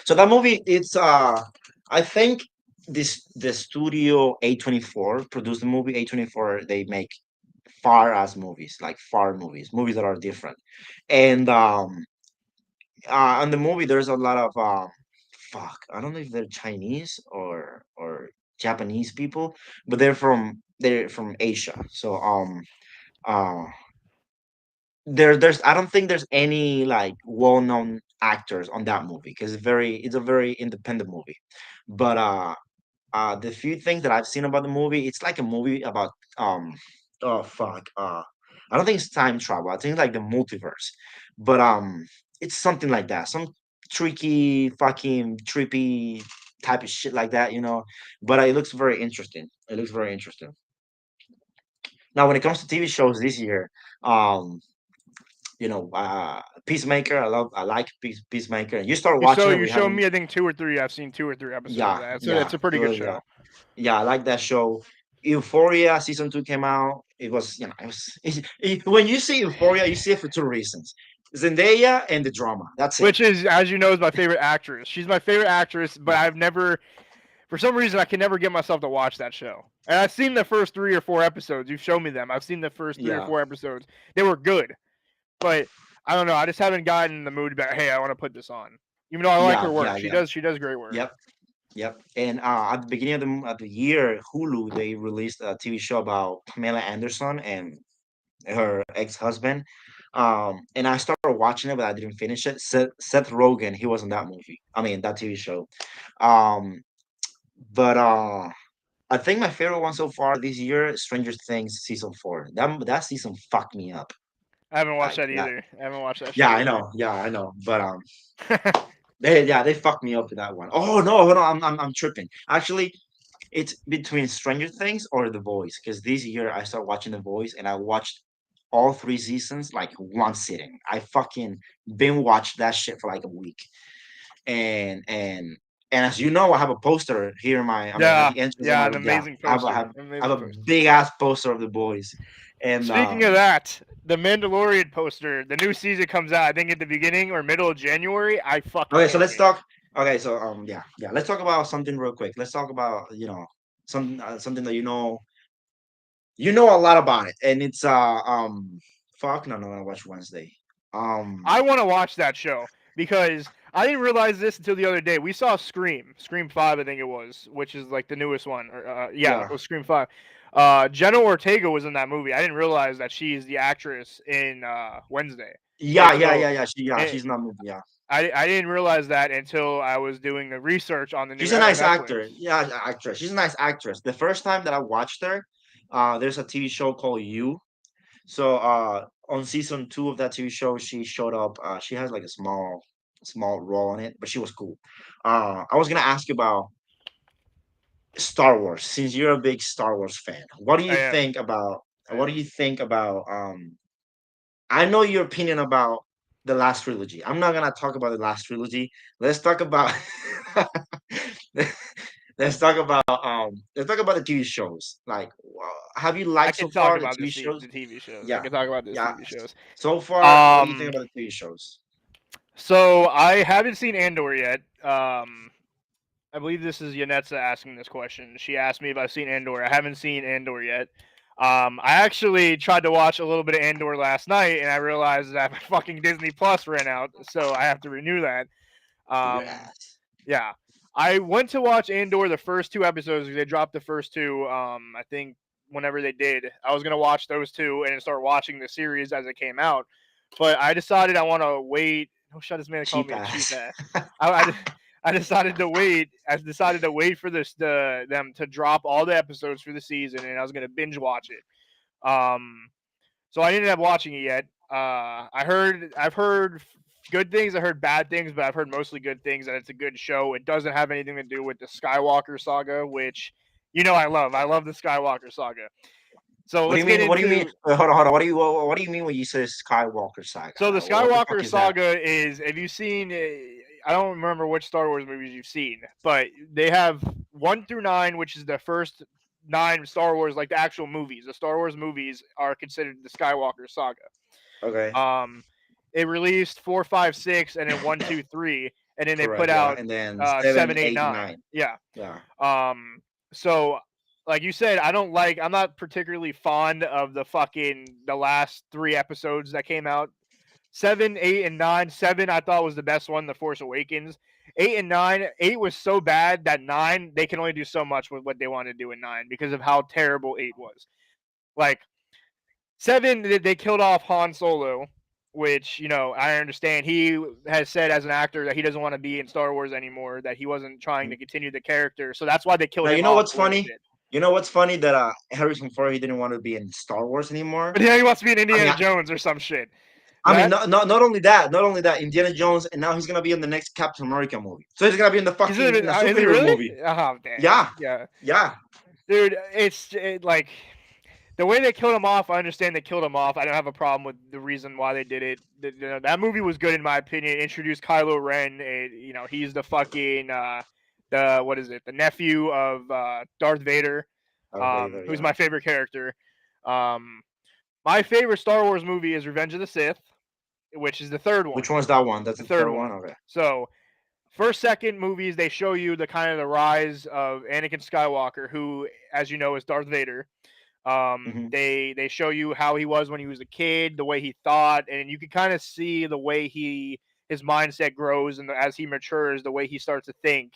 So that movie, it's I think the studio A24 produced the movie. A24, they make far as movies, like far movies that are different. And on the movie there's a lot of fuck, I don't know if they're Chinese or Japanese people, but they're from Asia. So uh there's I don't think there's any like well-known actors on that movie because it's a very independent movie. But the few things that I've seen about the movie, it's like a movie about oh fuck, I don't think it's time travel. I think it's like the multiverse, but it's something like that, some tricky, fucking trippy type of shit like that. But it looks very interesting. It looks very interesting. Now, when it comes to TV shows this year, um, Peacemaker. I like Peacemaker. And you start watching it. You We showed haven't. me I think 2 or 3. I've seen 2 or 3 episodes of Yeah, that. So yeah, it's a pretty good yeah. show. Yeah, I like that show. Euphoria season 2 came out. It was, when you see Euphoria, you see it for two reasons: Zendaya and the drama. That's it. Which is, as you know, is my favorite actress. She's my favorite actress, but Yeah, I've never, for some reason, I can never get myself to watch that show. And I've seen the first 3 or 4 episodes. You've shown me them. I've seen the first three or yeah, four episodes. They were good, but I don't know. I just haven't gotten in the mood about. Hey, I want to put this on. Even though I like yeah, her yeah, work, she yeah. does. She does great work. Yep, yep. And at the beginning of the year, Hulu, they released a TV show about Pamela Anderson and her ex-husband. And I started watching it, but I didn't finish it. Seth Rogen, he was in that movie. I mean, that TV show. Um, but I think my favorite one so far this year, Stranger Things season 4. That season fucked me up. I haven't watched Like that that. either. I haven't watched that Yeah, show I either. know. Yeah, I know. But they fucked me up with that one. Oh no, hold on, I'm tripping. Actually, it's between Stranger Things or The Voice. Because this year I started watching The Voice and I watched all 3 seasons like one sitting. I fucking binge watched that shit for like a week. And and and as you know, I have a poster here in my, I mean, at Yeah, the entrance of yeah, my, an yeah, amazing I have poster. I Amazing have a poster. big ass poster of The Boys. And Speaking of that, the Mandalorian poster, the new season comes out, I think at the beginning or middle of January. I fucking okay, so can't let's wait. talk. Okay, so yeah, let's talk about something real quick. Let's talk about, something that you know a lot about it, and it's fuck, no, I watch Wednesday. I Um, want to watch that show because I didn't realize this until the other day. We saw Scream 5, I think it was, which is like the newest one. Or, yeah, it yeah, was Scream 5. Jenna Ortega was in that movie. I didn't realize that she's the actress in Wednesday. And so it, she's not movie. Yeah, I didn't realize that until I was doing the research on the new she's a nice Netflix. actor. Yeah, actress. She's a nice actress. The first time that I watched her, there's a TV show called You. So on season 2 of that TV show, she showed up. She has like a small role in it, but she was cool. I was gonna ask you about Star Wars, since you're a big Star Wars fan. What do I you am. think about? I What do am. you think about? I know your opinion about the last trilogy. I'm not gonna talk about the last trilogy. Let's talk about. Let's talk about the TV shows. Like, have you I liked so can talk far the about TV the shows? TV shows. I Yeah, can talk about this yeah. TV shows. So far, what do you think Um, about the TV shows? so I haven't seen Andor yet. I believe this is Yanetza asking this question. She asked me if I've seen Andor. I haven't seen Andor yet. I actually tried to watch a little bit of Andor last night, and I realized that my fucking Disney Plus ran out, so I have to renew that. Um, Yes. yeah, I went to watch Andor the first 2 episodes because they dropped the first two. I think whenever they did, I was gonna watch those two and then start watching the series as it came out. But I decided I want to wait. Oh, shut this man called Cheap me a cheap ass. ass. I decided to wait. I decided to wait for them to drop all the episodes for the season, and I was gonna binge watch it. Um, so I ended up watching it yet. I've heard good things. I heard bad things, but I've heard mostly good things. That it's a good show. It doesn't have anything to do with the Skywalker saga, which I love. I love the Skywalker saga. So What do let's you get mean? What do you mean? into Wait, hold on, hold on. What do you mean when you say Skywalker saga? so the Like, what the fuck Skywalker is that? saga is. Have you seen? I don't remember which Star Wars movies you've seen, but they have 1 through 9, which is the first 9 Star Wars, like the actual movies. The Star Wars movies are considered the Skywalker saga. Okay, Um, it released 4, 5, 6, and then 1, 2, 3, and then they put correct. Yeah, out and then 7, 7, 8, 8, 9. 9. Yeah. Yeah. So like you said, I'm not particularly fond of the last 3 episodes that came out. 7, 8, and 9. 7 I thought was the best one, The Force Awakens. 8 and 9. 8 was so bad that 9 they can only do so much with what they want to do in 9 because of how terrible 8 was. Like 7, they killed off Han Solo, which I understand. He has said as an actor that he doesn't want to be in Star Wars anymore. That he wasn't trying to continue the character, so that's why they Now killed you him know off what's the way they funny? did. You know what's funny that Harrison Ford, he didn't want to be in Star Wars anymore. But yeah, he wants to be in I mean, Indiana Jones or some shit. That not only that, Indiana Jones, and now he's gonna be in the next Captain America movie. So he's gonna be in the fucking in a is he superhero really? movie. Oh damn, Yeah, yeah, yeah. dude. Like the way they killed him off. I understand they killed him off. I don't have a problem with the reason why they did it. That movie was good in my opinion. It introduced Kylo Ren. He's the fucking the what is it? The nephew of Darth Vader, Darth Vader, who's yeah. my favorite character. Um, my favorite Star Wars movie is Revenge of the Sith, which is the third Which one. one's that one? That's The the third third one. one. Okay. So first, second movies, they show you the kind of the rise of Anakin Skywalker, who, as you know, is Darth Vader. Hmm. They show you how he was when he was a kid, the way he thought, and you can kind of see the way his mindset grows, and as he matures, the way he starts to think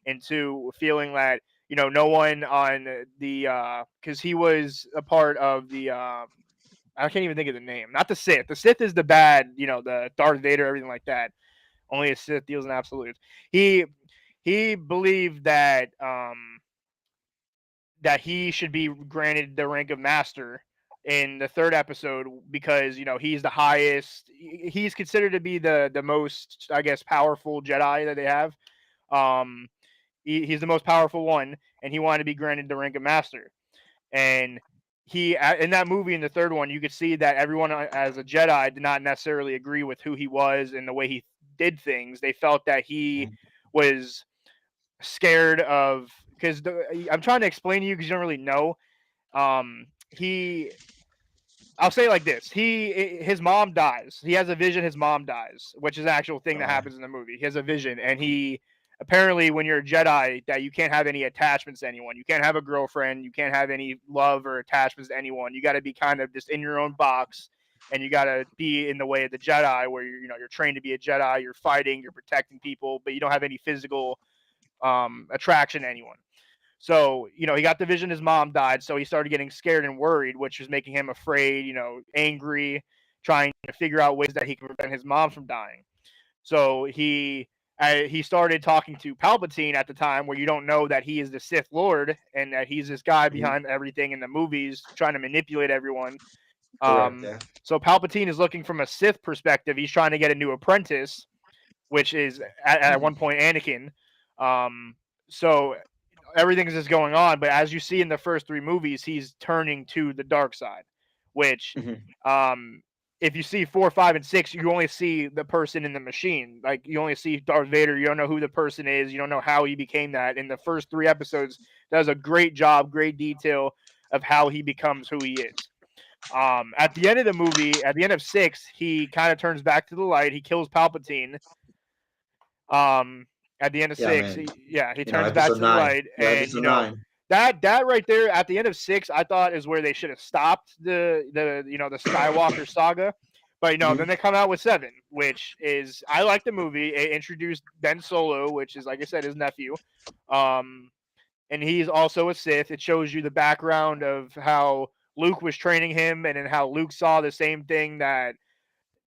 into feeling that no one on the because he was a part of the I can't even think of the name. Not the Sith. The Sith is the bad, the Darth Vader, everything like that. Only a Sith deals in absolutes. He he believed that he should be granted the rank of master in the third episode because he's the highest. He's considered to be the most, I guess, powerful Jedi that they have. Um, he's the most powerful one, and he wanted to be granted the rank of master. And he in that movie, in the third one, you could see that everyone as a Jedi did not necessarily agree with who he was and the way he did things. They felt that he was scared of, because I'm trying to explain to you because you don't really know. He I'll say it like this: his mom dies. He has a vision. His mom dies, which is an actual thing that Uh, happens in the movie. He has a vision, and he apparently, when you're a Jedi, that you can't have any attachments to anyone. You can't have a girlfriend. You can't have any love or attachments to anyone. You got to be kind of just in your own box, and you got to be in the way of the Jedi, where you're trained to be a Jedi. You're fighting. You're protecting people, but you don't have any physical attraction to anyone. So, he got the vision his mom died, so he started getting scared and worried, which was making him afraid, angry, trying to figure out ways that he could prevent his mom from dying. So he started talking to Palpatine at the time, where you don't know that he is the Sith Lord and that he's this guy mhm. behind everything in the movies, trying to manipulate everyone. Correct. Um, Yeah. so Palpatine is looking from a Sith perspective. He's trying to get a new apprentice, which is at Mhm. one point Anakin. Um, so everything's just going on. But as you see in the first three movies, he's turning to the dark side, which, Mhm. um, if you see 4, 5, and 6, you only see the person in the machine. Like, you only see Darth Vader. You don't know who the person is. You don't know how he became that. In the first three episodes, does a great job, great detail of how he becomes who he is. At the end of the movie, at the end of 6, he kind of turns back to the light. He kills Palpatine. Um, at the end of Yeah, 6, man. he You know, turns back episode to the nine. light, Yeah, and episode nine. that right there at the end of 6, I thought is where they should have stopped the Skywalker saga. But no, then Hmm. they come out with 7, which is, I like the movie. It introduced Ben Solo, which is, like I said, his nephew. Um, and he's also a Sith. It shows you the background of how Luke was training him, and then how Luke saw the same thing that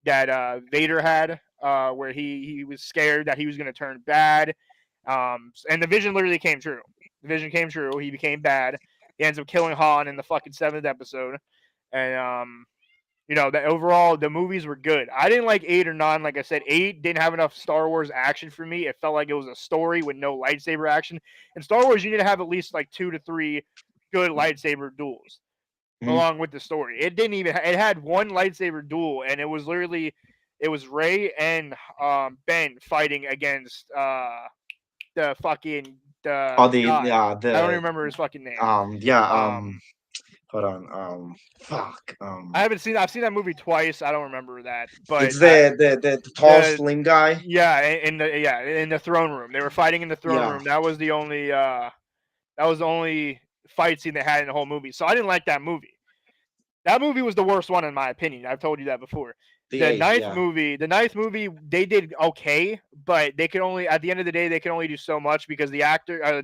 Vader had, where he was scared that he was going to turn bad. And the vision literally came true. The vision came true. He became bad. He ends up killing Han in the fucking 7th episode. And that overall the movies were good. I didn't like 8 or 9. Like I said, 8 didn't have enough Star Wars action for me. It felt like it was a story with no lightsaber action. In Star Wars, you need to have at least like 2 to 3 good lightsaber duels Hmm. along with the story. It didn't even. It had one lightsaber duel, and it was Ray and Ben fighting against the fucking Oh, the guy. I don't even the remember his fucking name. yeah, Um, hold on, fuck, I've seen that movie twice. I don't remember that, but it's the tall, the slim guy. yeah, in the throne room. They were fighting in the throne Yeah. room. That was the only fight scene they had in the whole movie. So I didn't like that movie. That movie was the worst one in my opinion. I've told you that before. The eighth, yeah. The ninth movie, they did okay, but they could only, at the end of the day, they could only do so much because the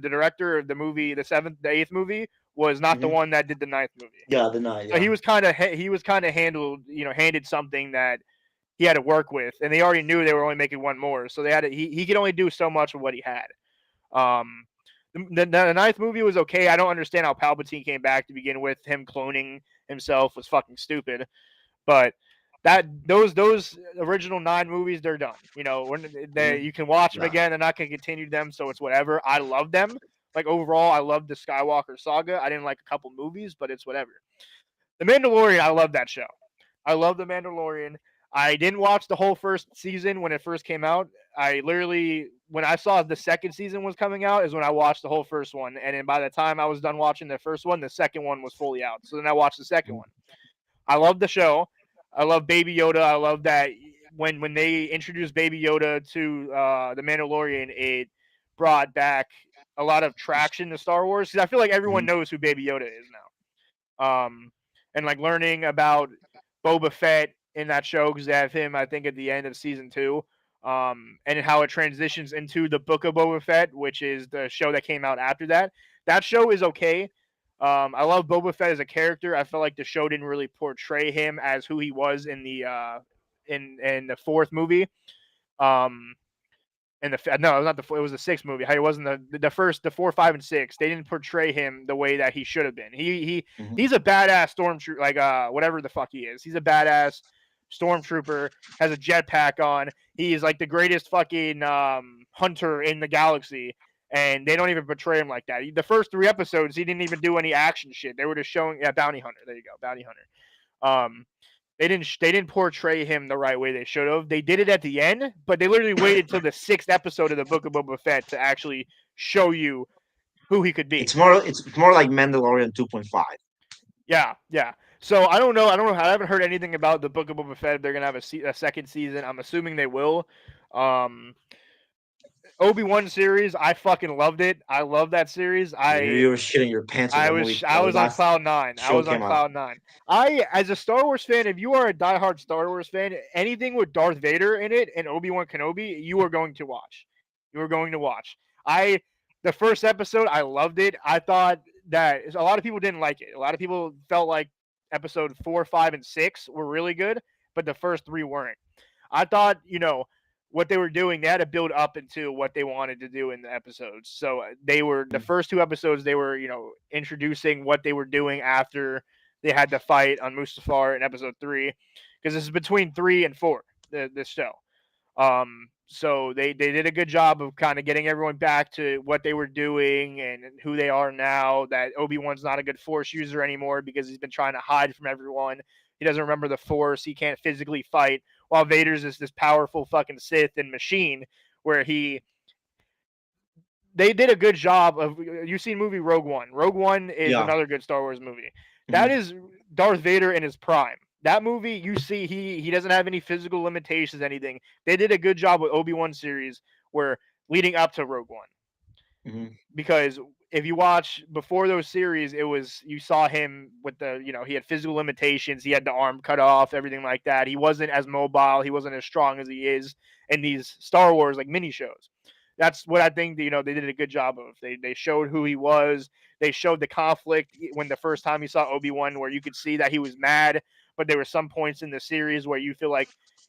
director of the movie, the eighth movie, was not the Hmm. one that did the ninth movie. Yeah, the night, So yeah. he was kind of handed something that he had to work with, and they already knew they were only making one more, so he could only do so much of what he had. Um, the ninth movie was okay. I don't understand how Palpatine came back to begin with. Him cloning himself was fucking stupid. But those original 9 movies, they're done. Hmm. You can watch them Yeah. again. They're not going to continue them, so it's whatever. I love them. Like, overall, I love the Skywalker saga. I didn't like a couple movies, but it's whatever. The Mandalorian, I love that show. I love The Mandalorian. I didn't watch the whole first season when it first came out. I literally, when I saw the second season was coming out, is when I watched the whole first one. And then by the time I was done watching the first one, the second one was fully out. So then I watched the second Mhm. one. I love the show. I love Baby Yoda. I love that when they introduced Baby Yoda to the Mandalorian, it brought back a lot of traction to Star Wars because I feel like everyone Mhm. knows who Baby Yoda is now. And like learning about Boba Fett in that show because they have him, I think, at the end of season 2. And how it transitions into the Book of Boba Fett, which is the show that came out after that. That show is okay. I love Boba Fett as a character. I felt like the show didn't really portray him as who he was in the fourth movie. Um, and no, it was not it was the sixth movie. How he wasn't the first, the 4, 5, and 6. They didn't portray him the way that he should have been. Hmm. He's a badass stormtrooper, like whatever the fuck he is. He's a badass stormtrooper. Has a jetpack on. He's like the greatest fucking hunter in the galaxy. And they don't even portray him like that. The first 3 episodes, he didn't even do any action shit. They were just showing, yeah, bounty hunter. There you go, bounty hunter. Um, they didn't portray him the right way they should have. They did it at the end, but they literally waited till the 6th episode of the Book of Boba Fett to actually show you who he could be. It's more like Mandalorian 2.5. Yeah, yeah. So I don't know. I don't know. I haven't heard anything about the Book of Boba Fett. If they're gonna have a second season. I'm assuming they will. Um, Obi-Wan series, I fucking loved it. I love that series. You were shitting your pants with I that was movie I when the was on last cloud nine. I show was on came out. cloud nine. As a Star Wars fan, if you are a diehard Star Wars fan, anything with Darth Vader in it and Obi-Wan Kenobi, you are going to watch. You are going to watch. The first episode, I loved it. I thought that a lot of people didn't like it. A lot of people felt like episode 4, 5, and 6 were really good, but the first 3 weren't. I thought, what they were doing, they had to build up into what they wanted to do in the episodes. So they were the first 2 episodes, they were, introducing what they were doing after they had the fight on Mustafar in episode 3, because this is between 3 and 4, this show. So they did a good job of kind of getting everyone back to what they were doing and who they are now. That Obi-Wan's not a good Force user anymore because he's been trying to hide from everyone. He doesn't remember the Force. He can't physically fight. While Vader's is this powerful fucking Sith and machine where they did a good job of. You've seen movie Rogue One. Rogue One is Yeah. another good Star Wars movie. That Hmm. is Darth Vader in his prime. That movie, you see, he doesn't have any physical limitations, anything. They did a good job with Obi-Wan series where leading up to Rogue One, Hmm. because if you watch before those series, it was, you saw him with he had physical limitations. He had the arm cut off, everything like that. He wasn't as mobile. He wasn't as strong as he is in these Star Wars like mini shows. That's what I think. They did a good job of. They showed who he was. They showed the conflict when the first time you saw Obi-Wan, where you could see that he was mad, but there were some points in the series where you feel like,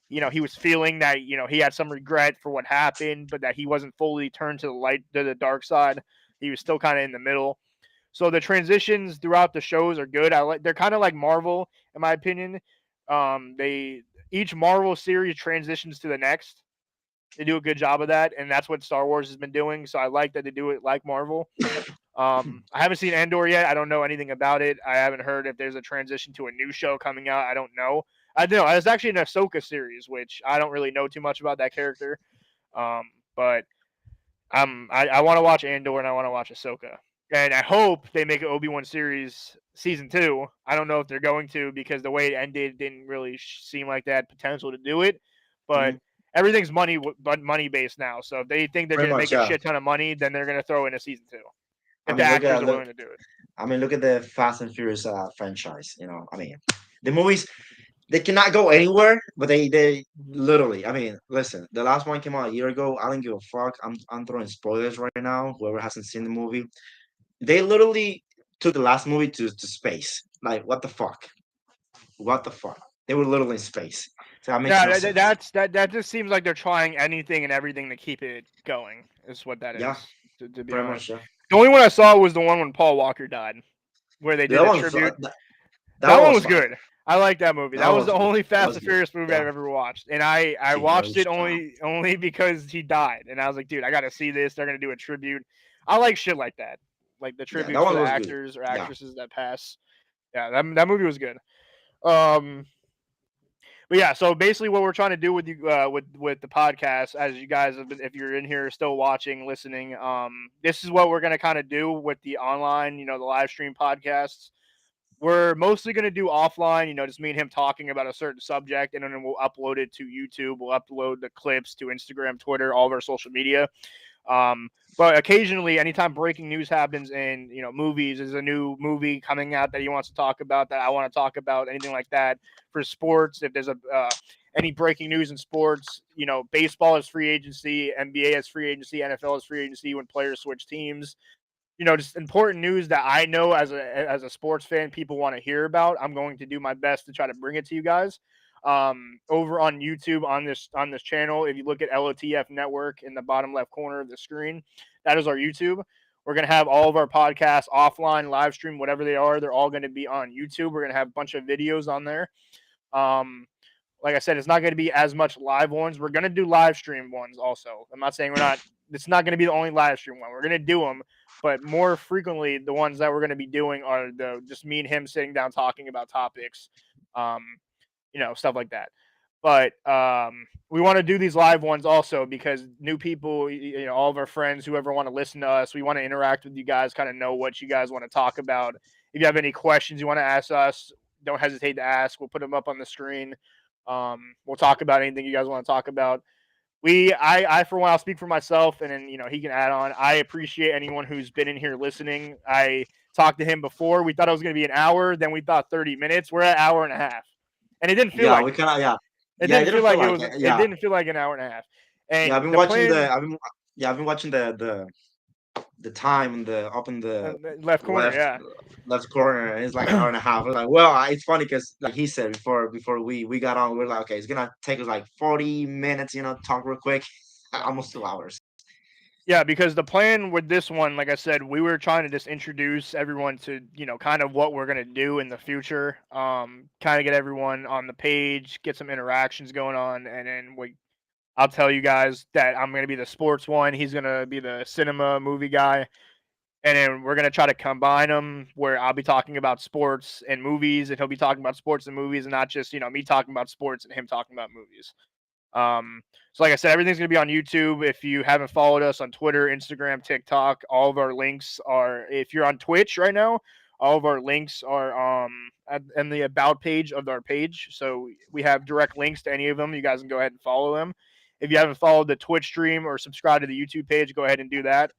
he was feeling that, he had some regret for what happened, but that he wasn't fully turned to the light, to the dark side. He was still kind of in the middle. So the transitions throughout the shows are good. They're kind of like Marvel, in my opinion. They Each Marvel series transitions to the next. They do a good job of that, and that's what Star Wars has been doing. So I like that they do it like Marvel. I haven't seen Andor yet. I don't know anything about it. I haven't heard if there's a transition to a new show coming out. I don't know. I know it's actually an Ahsoka series, which I don't really know too much about that character. But I want to watch Andor and I want to watch Ahsoka, and I hope they make an Obi-Wan series season 2. I don't know if they're going to, because the way it ended didn't really seem like they had potential to do it. But Hmm. everything's money based now, so if they think they're Pretty going to much, make a yeah. shit ton of money, then they're going to throw in a season 2 I if the mean, actors are willing to do it. look at the Fast and Furious franchise. I mean, the movies, they cannot go anywhere, but they literally. I mean, listen, the last one came out a year ago. I don't give a fuck. I'm throwing spoilers right now. Whoever hasn't seen the movie, they literally took the last movie to space. Like, what the fuck? What the fuck? They were literally in space. So that makes no Yeah, sense. that just seems like they're trying anything and everything to keep it going. Is what that Yeah, is, to be pretty much. honest. Yeah, The only one I saw was the one when Paul Walker died, where they did that a one was tribute. that That one one was was fine. good. I like that movie. That That one was was the good. only That Fast was and good. Furious movie I've Yeah, ever watched, and I King watched it Roach. only because he died, and I was like, dude, I got to see this. They're gonna do a tribute. I like shit like that, like the Yeah, that tributes for one the was good. actors or Yeah. actresses that pass. Yeah, that movie was good. Um, but yeah, so basically, what we're trying to do with you, with the podcast, as you guys have been, if you're in here still watching, listening, this is what we're gonna kind of do with the online, the live stream podcasts. We're mostly going to do offline, just me and him talking about a certain subject, and then we'll upload it to YouTube. We'll upload the clips to Instagram, Twitter, all of our social media. But occasionally, anytime breaking news happens in, movies, there's a new movie coming out that he wants to talk about, that I want to talk about, anything like that. For sports, if there's any breaking news in sports, baseball is free agency, NBA is free agency, NFL is free agency when players switch teams. just important news that I know as a sports fan, people want to hear about. I'm going to do my best to try to bring it to you guys. Over on YouTube on this channel, if you look at LOTF Network in the bottom left corner of the screen, that is our YouTube. We're gonna have all of our podcasts offline, live stream, whatever they are. They're all going to be on YouTube. We're gonna have a bunch of videos on there. Um, like I said, it's not going to be as much live ones. We're going to do live stream ones also. I'm not saying we're not. It's not going to be the only live stream one. We're going to do them, but more frequently, the ones that we're going to be doing are the just me and him sitting down talking about topics, um, stuff like that. But we want to do these live ones also because new people, all of our friends, whoever want to listen to us, we want to interact with you guys, kind of know what you guys want to talk about. If you have any questions you want to ask us, don't hesitate to ask. We'll put them up on the screen. We'll talk about anything you guys want to talk about. I for one, I'll speak for myself, and then he can add on. I appreciate anyone who's been in here listening. I talked to him before. We thought it was going to be an hour, then we thought 30 minutes. We're at an hour and a half, and it didn't feel Yeah, like we it. kind of, yeah, It yeah. It didn't didn't feel feel like it like was. it. It Yeah, didn't feel like an hour and a half. yeah. And I've been the watching plan, I've been watching the time in the up in the left corner, left yeah. left corner, and it's like an hour and a half. I was like, well, it's funny because like he said before we got on, we are like, okay, it's gonna take us like 40 minutes, talk real quick, almost 2 hours. Yeah, because the plan with this one, like I said, we were trying to just introduce everyone to, kind of what we're gonna do in the future. Kind of get everyone on the page, get some interactions going on, and then I'll tell you guys that I'm gonna be the sports one. He's gonna be the cinema movie guy, and then we're gonna try to combine them where I'll be talking about sports and movies, and he'll be talking about sports and movies, and not just me talking about sports and him talking about movies. So like I said, everything's gonna be on YouTube. If you haven't followed us on Twitter, Instagram, TikTok, all of our links are. If you're on Twitch right now, all of our links are in the about page of our page. So we have direct links to any of them. You guys can go ahead and follow them. If you haven't followed the Twitch stream or subscribed to the YouTube page, go ahead and do that.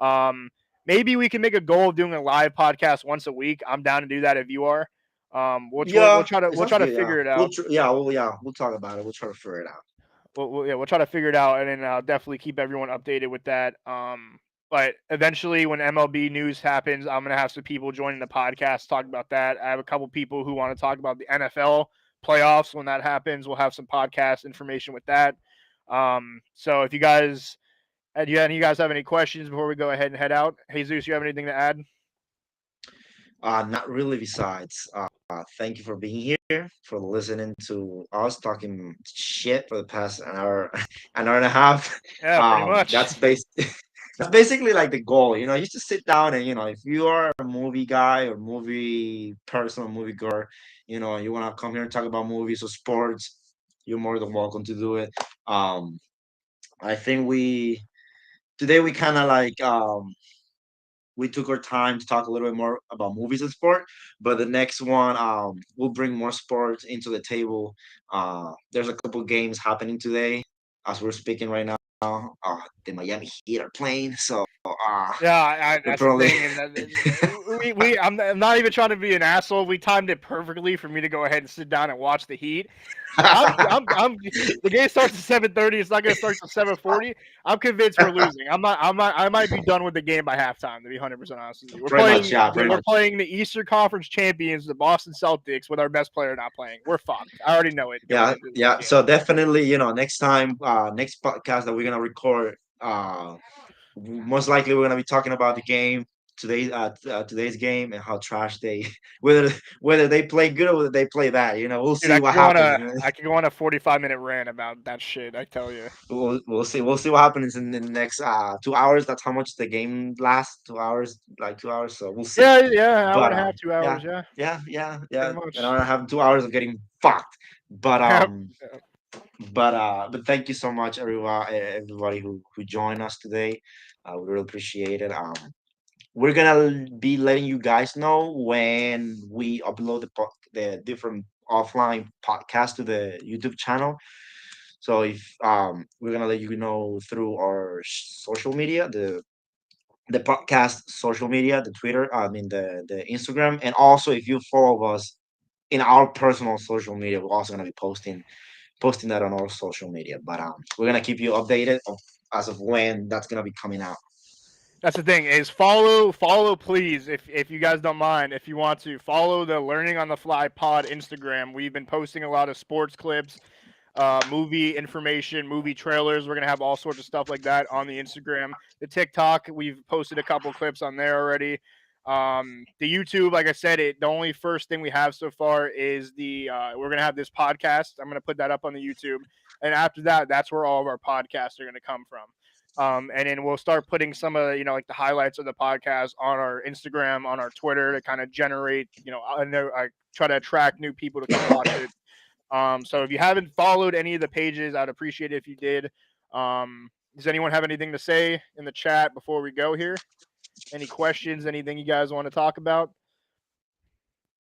Um, Maybe we can make a goal of doing a live podcast once a week. I'm down to do that if you are. We'll Yeah, try to it we'll sounds try to good. Yeah, figure it out. we'll talk about it. We'll try to figure it out. We'll try to figure it out, and then I'll definitely keep everyone updated with that. But eventually, when MLB news happens, I'm gonna have some people joining the podcast talk about that. I have a couple people who want to talk about the NFL playoffs when that happens. We'll have some podcast information with that. So if you guys, do you guys have any questions before we go ahead and head out? Jesus, you have anything to add? Not really. Besides, thank you for being here, for listening to us talking shit for the past an hour, an hour and a half. Yeah, pretty much. That's that's basically like the goal. Just to sit down and if you are a movie guy or movie person or movie girl, you want to come here and talk about movies or sports, you're more than welcome to do it. Um, I think we today we kind of like we took our time to talk a little bit more about movies and sport, but the next one we'll bring more sports into the table. There's a couple games happening today as we're speaking right now. The Miami Heat are playing, so Yeah, we're that's the probably thing, and I'm not even trying to be an asshole. We timed it perfectly for me to go ahead and sit down and watch the Heat. I'm. The game starts at 7:30. It's not going to start till 7:40. I'm convinced we're losing. I'm not. I might be done with the game by halftime. To be 100% honest with you, we're pretty much, playing. yeah, pretty We're much. playing the Eastern Conference champions, the Boston Celtics, with our best player not playing. We're fucked. I already know it going Yeah, into this yeah. game. So definitely, next time, next podcast that we're gonna record, most likely we're gonna be talking about the game today's game and how trash they whether whether they play good or whether they play bad. We'll Dude, see what happens. I could go on a 45-minute rant about that shit. I tell you. We'll see what happens in the next 2 hours. That's how much the game lasts. 2 hours, like 2 hours. So we'll see. Yeah, yeah, hour But and a half, 2 hours. yeah, Yeah, yeah, yeah, pretty yeah. And much. I have 2 hours of getting fucked. But Yep. but thank you so much, everybody who joined us today. We really appreciate it. We're gonna be letting you guys know when we upload the different offline podcasts to the YouTube channel. So if we're gonna let you know through our social media, the podcast social media, the Twitter, I mean the Instagram, and also if you follow us in our personal social media, we're also gonna be posting that on our social media. But we're gonna keep you updated as of when that's gonna be coming out. That's the thing is follow please if you guys don't mind, if you want to follow the Learning on the Fly pod Instagram. We've been posting a lot of sports clips, movie information, movie trailers. We're gonna have all sorts of stuff like that on the Instagram. The TikTok, we've posted a couple clips on there already. The YouTube, like I said, the only first thing we have so far is we're gonna have this podcast. I'm gonna put that up on the YouTube, and after that, that's where all of our podcasts are gonna come from. And then we'll start putting some of like the highlights of the podcast on our Instagram, on our Twitter to kind of generate, I try to attract new people to come watch it. So if you haven't followed any of the pages, I'd appreciate it if you did. Does anyone have anything to say in the chat before we go here? Any questions? Anything you guys want to talk about,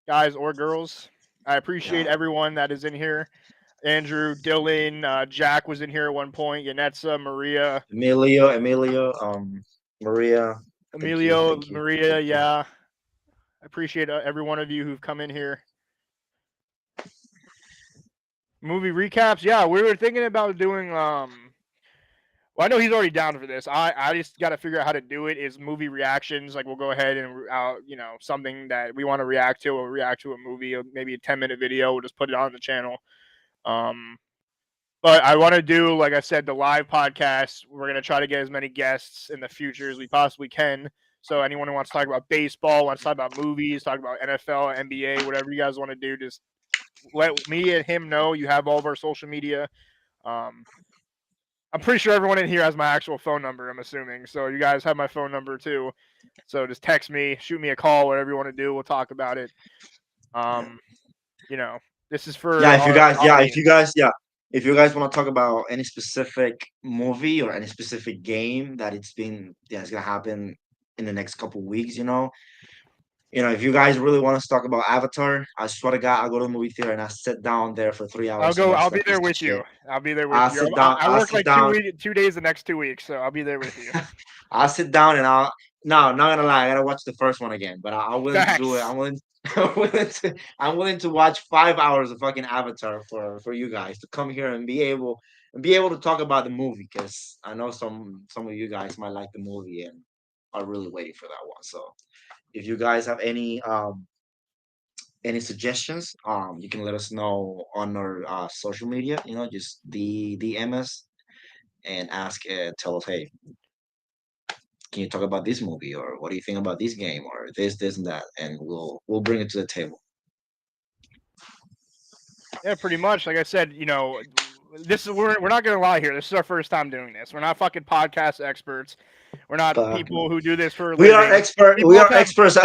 guys or girls? I appreciate Yeah, everyone that is in here. Andrew, Dylan, Jack was in here at one point. Yanetza, Maria, Emilio, Maria. Emilio, Thank you, Maria. thank you. Yeah, I appreciate every one of you who've come in here. Movie recaps. Yeah, we were thinking about doing. Well, I know he's already down for this. I just got to figure out how to do it. Is movie reactions like we'll go ahead and something that we want to react to. We'll react to a movie, or maybe a 10-minute video. We'll just put it on the channel. Um, But I want to do, like I said, the live podcast. We're going to try to get as many guests in the future as we possibly can. So anyone who wants to talk about baseball, wants to talk about movies, talk about NFL, NBA, whatever you guys want to do, just let me and him know. You have all of our social media. Um, I'm pretty sure everyone in here has my actual phone number, I'm assuming. So you guys have my phone number too. So just text me, shoot me a call, whatever you want to do. We'll talk about it. Yeah. Um, you know, this is Yeah, for if you our guys, audience. if you guys want to talk about any specific movie or any specific game that's gonna happen in the next couple weeks, if you guys really want us to talk about Avatar, I swear to God, I'll go to the movie theater and I sit down there for 3 hours to watch I'll be that piece there of with you. shit. I'll be there with I'll you. sit down. I I'll work sit like down. 2 days the next 2 weeks, so I'll be there with you. I'll sit down and I'll. No, not gonna lie. I gotta watch the first one again, but I'm willing to do it. Facts. I'm willing to watch 5 hours of fucking Avatar for you guys to come here and be able to talk about the movie because I know some of you guys might like the movie and are really waiting for that one. So if you guys have any suggestions, you can let us know on our social media. Just the DM us and tell us, hey, can you talk about this movie or what do you think about this game or this and that, and we'll bring it to the table. Yeah, pretty much. Like I said, this is we're not gonna lie here. This is our first time doing this. We're not fucking podcast experts. We're not Fuck people no. who do this for a living. We We both are have experts.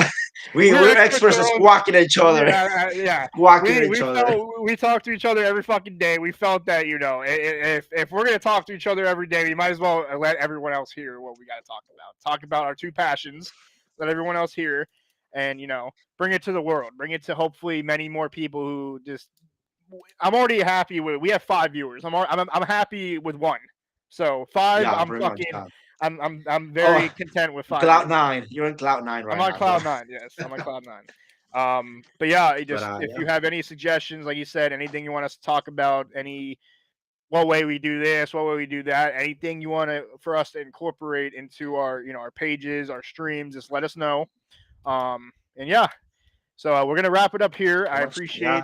we're We're experts experts in at our own. squawking at each other, Yeah. squawking at We each other. talk to each other every fucking day. We felt that if we're gonna talk to each other every day, we might as well let everyone else hear what we got to talk about. Talk about our two passions. Let everyone else hear, and bring it to the world. Bring it to hopefully many more people who just. I'm already happy with. We have 5 viewers. I'm happy with one. So five. Yeah, I'm pretty much. fucking. I'm Oh, very content with 5 viewers. cloud 9. You're in cloud 9 I'm right on now, bro. cloud nine. Yes, I'm on cloud nine. But yeah, But just if yeah, you have any suggestions, like you said, anything you want us to talk about, what way we do this, what way we do that, anything you want for us to incorporate into our our pages, our streams, just let us know. And yeah, so we're gonna wrap it up here. pretty I much. Yeah, appreciate.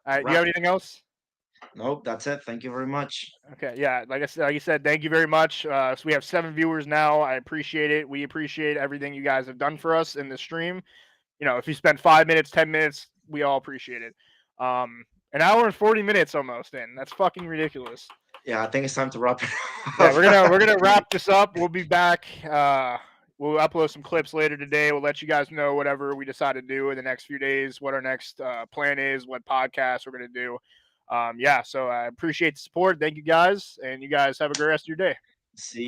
Do you have wrap it. anything else? Nope, that's it. Thank you very much. Okay, yeah, like you said, thank you very much. So we have 7 viewers now. I appreciate it. We appreciate everything you guys have done for us in the stream. If you spend 5 minutes, 10 minutes, we all appreciate it. An hour and 40 minutes almost in. That's fucking ridiculous. Yeah, I think it's time to wrap it Yeah, up. we're gonna wrap this up. We'll be back. We'll upload some clips later today. We'll let you guys know whatever we decide to do in the next few days, what our next plan is, what podcast we're gonna do. Yeah, so I appreciate the support. Thank you guys, and you guys have a great rest of your day. See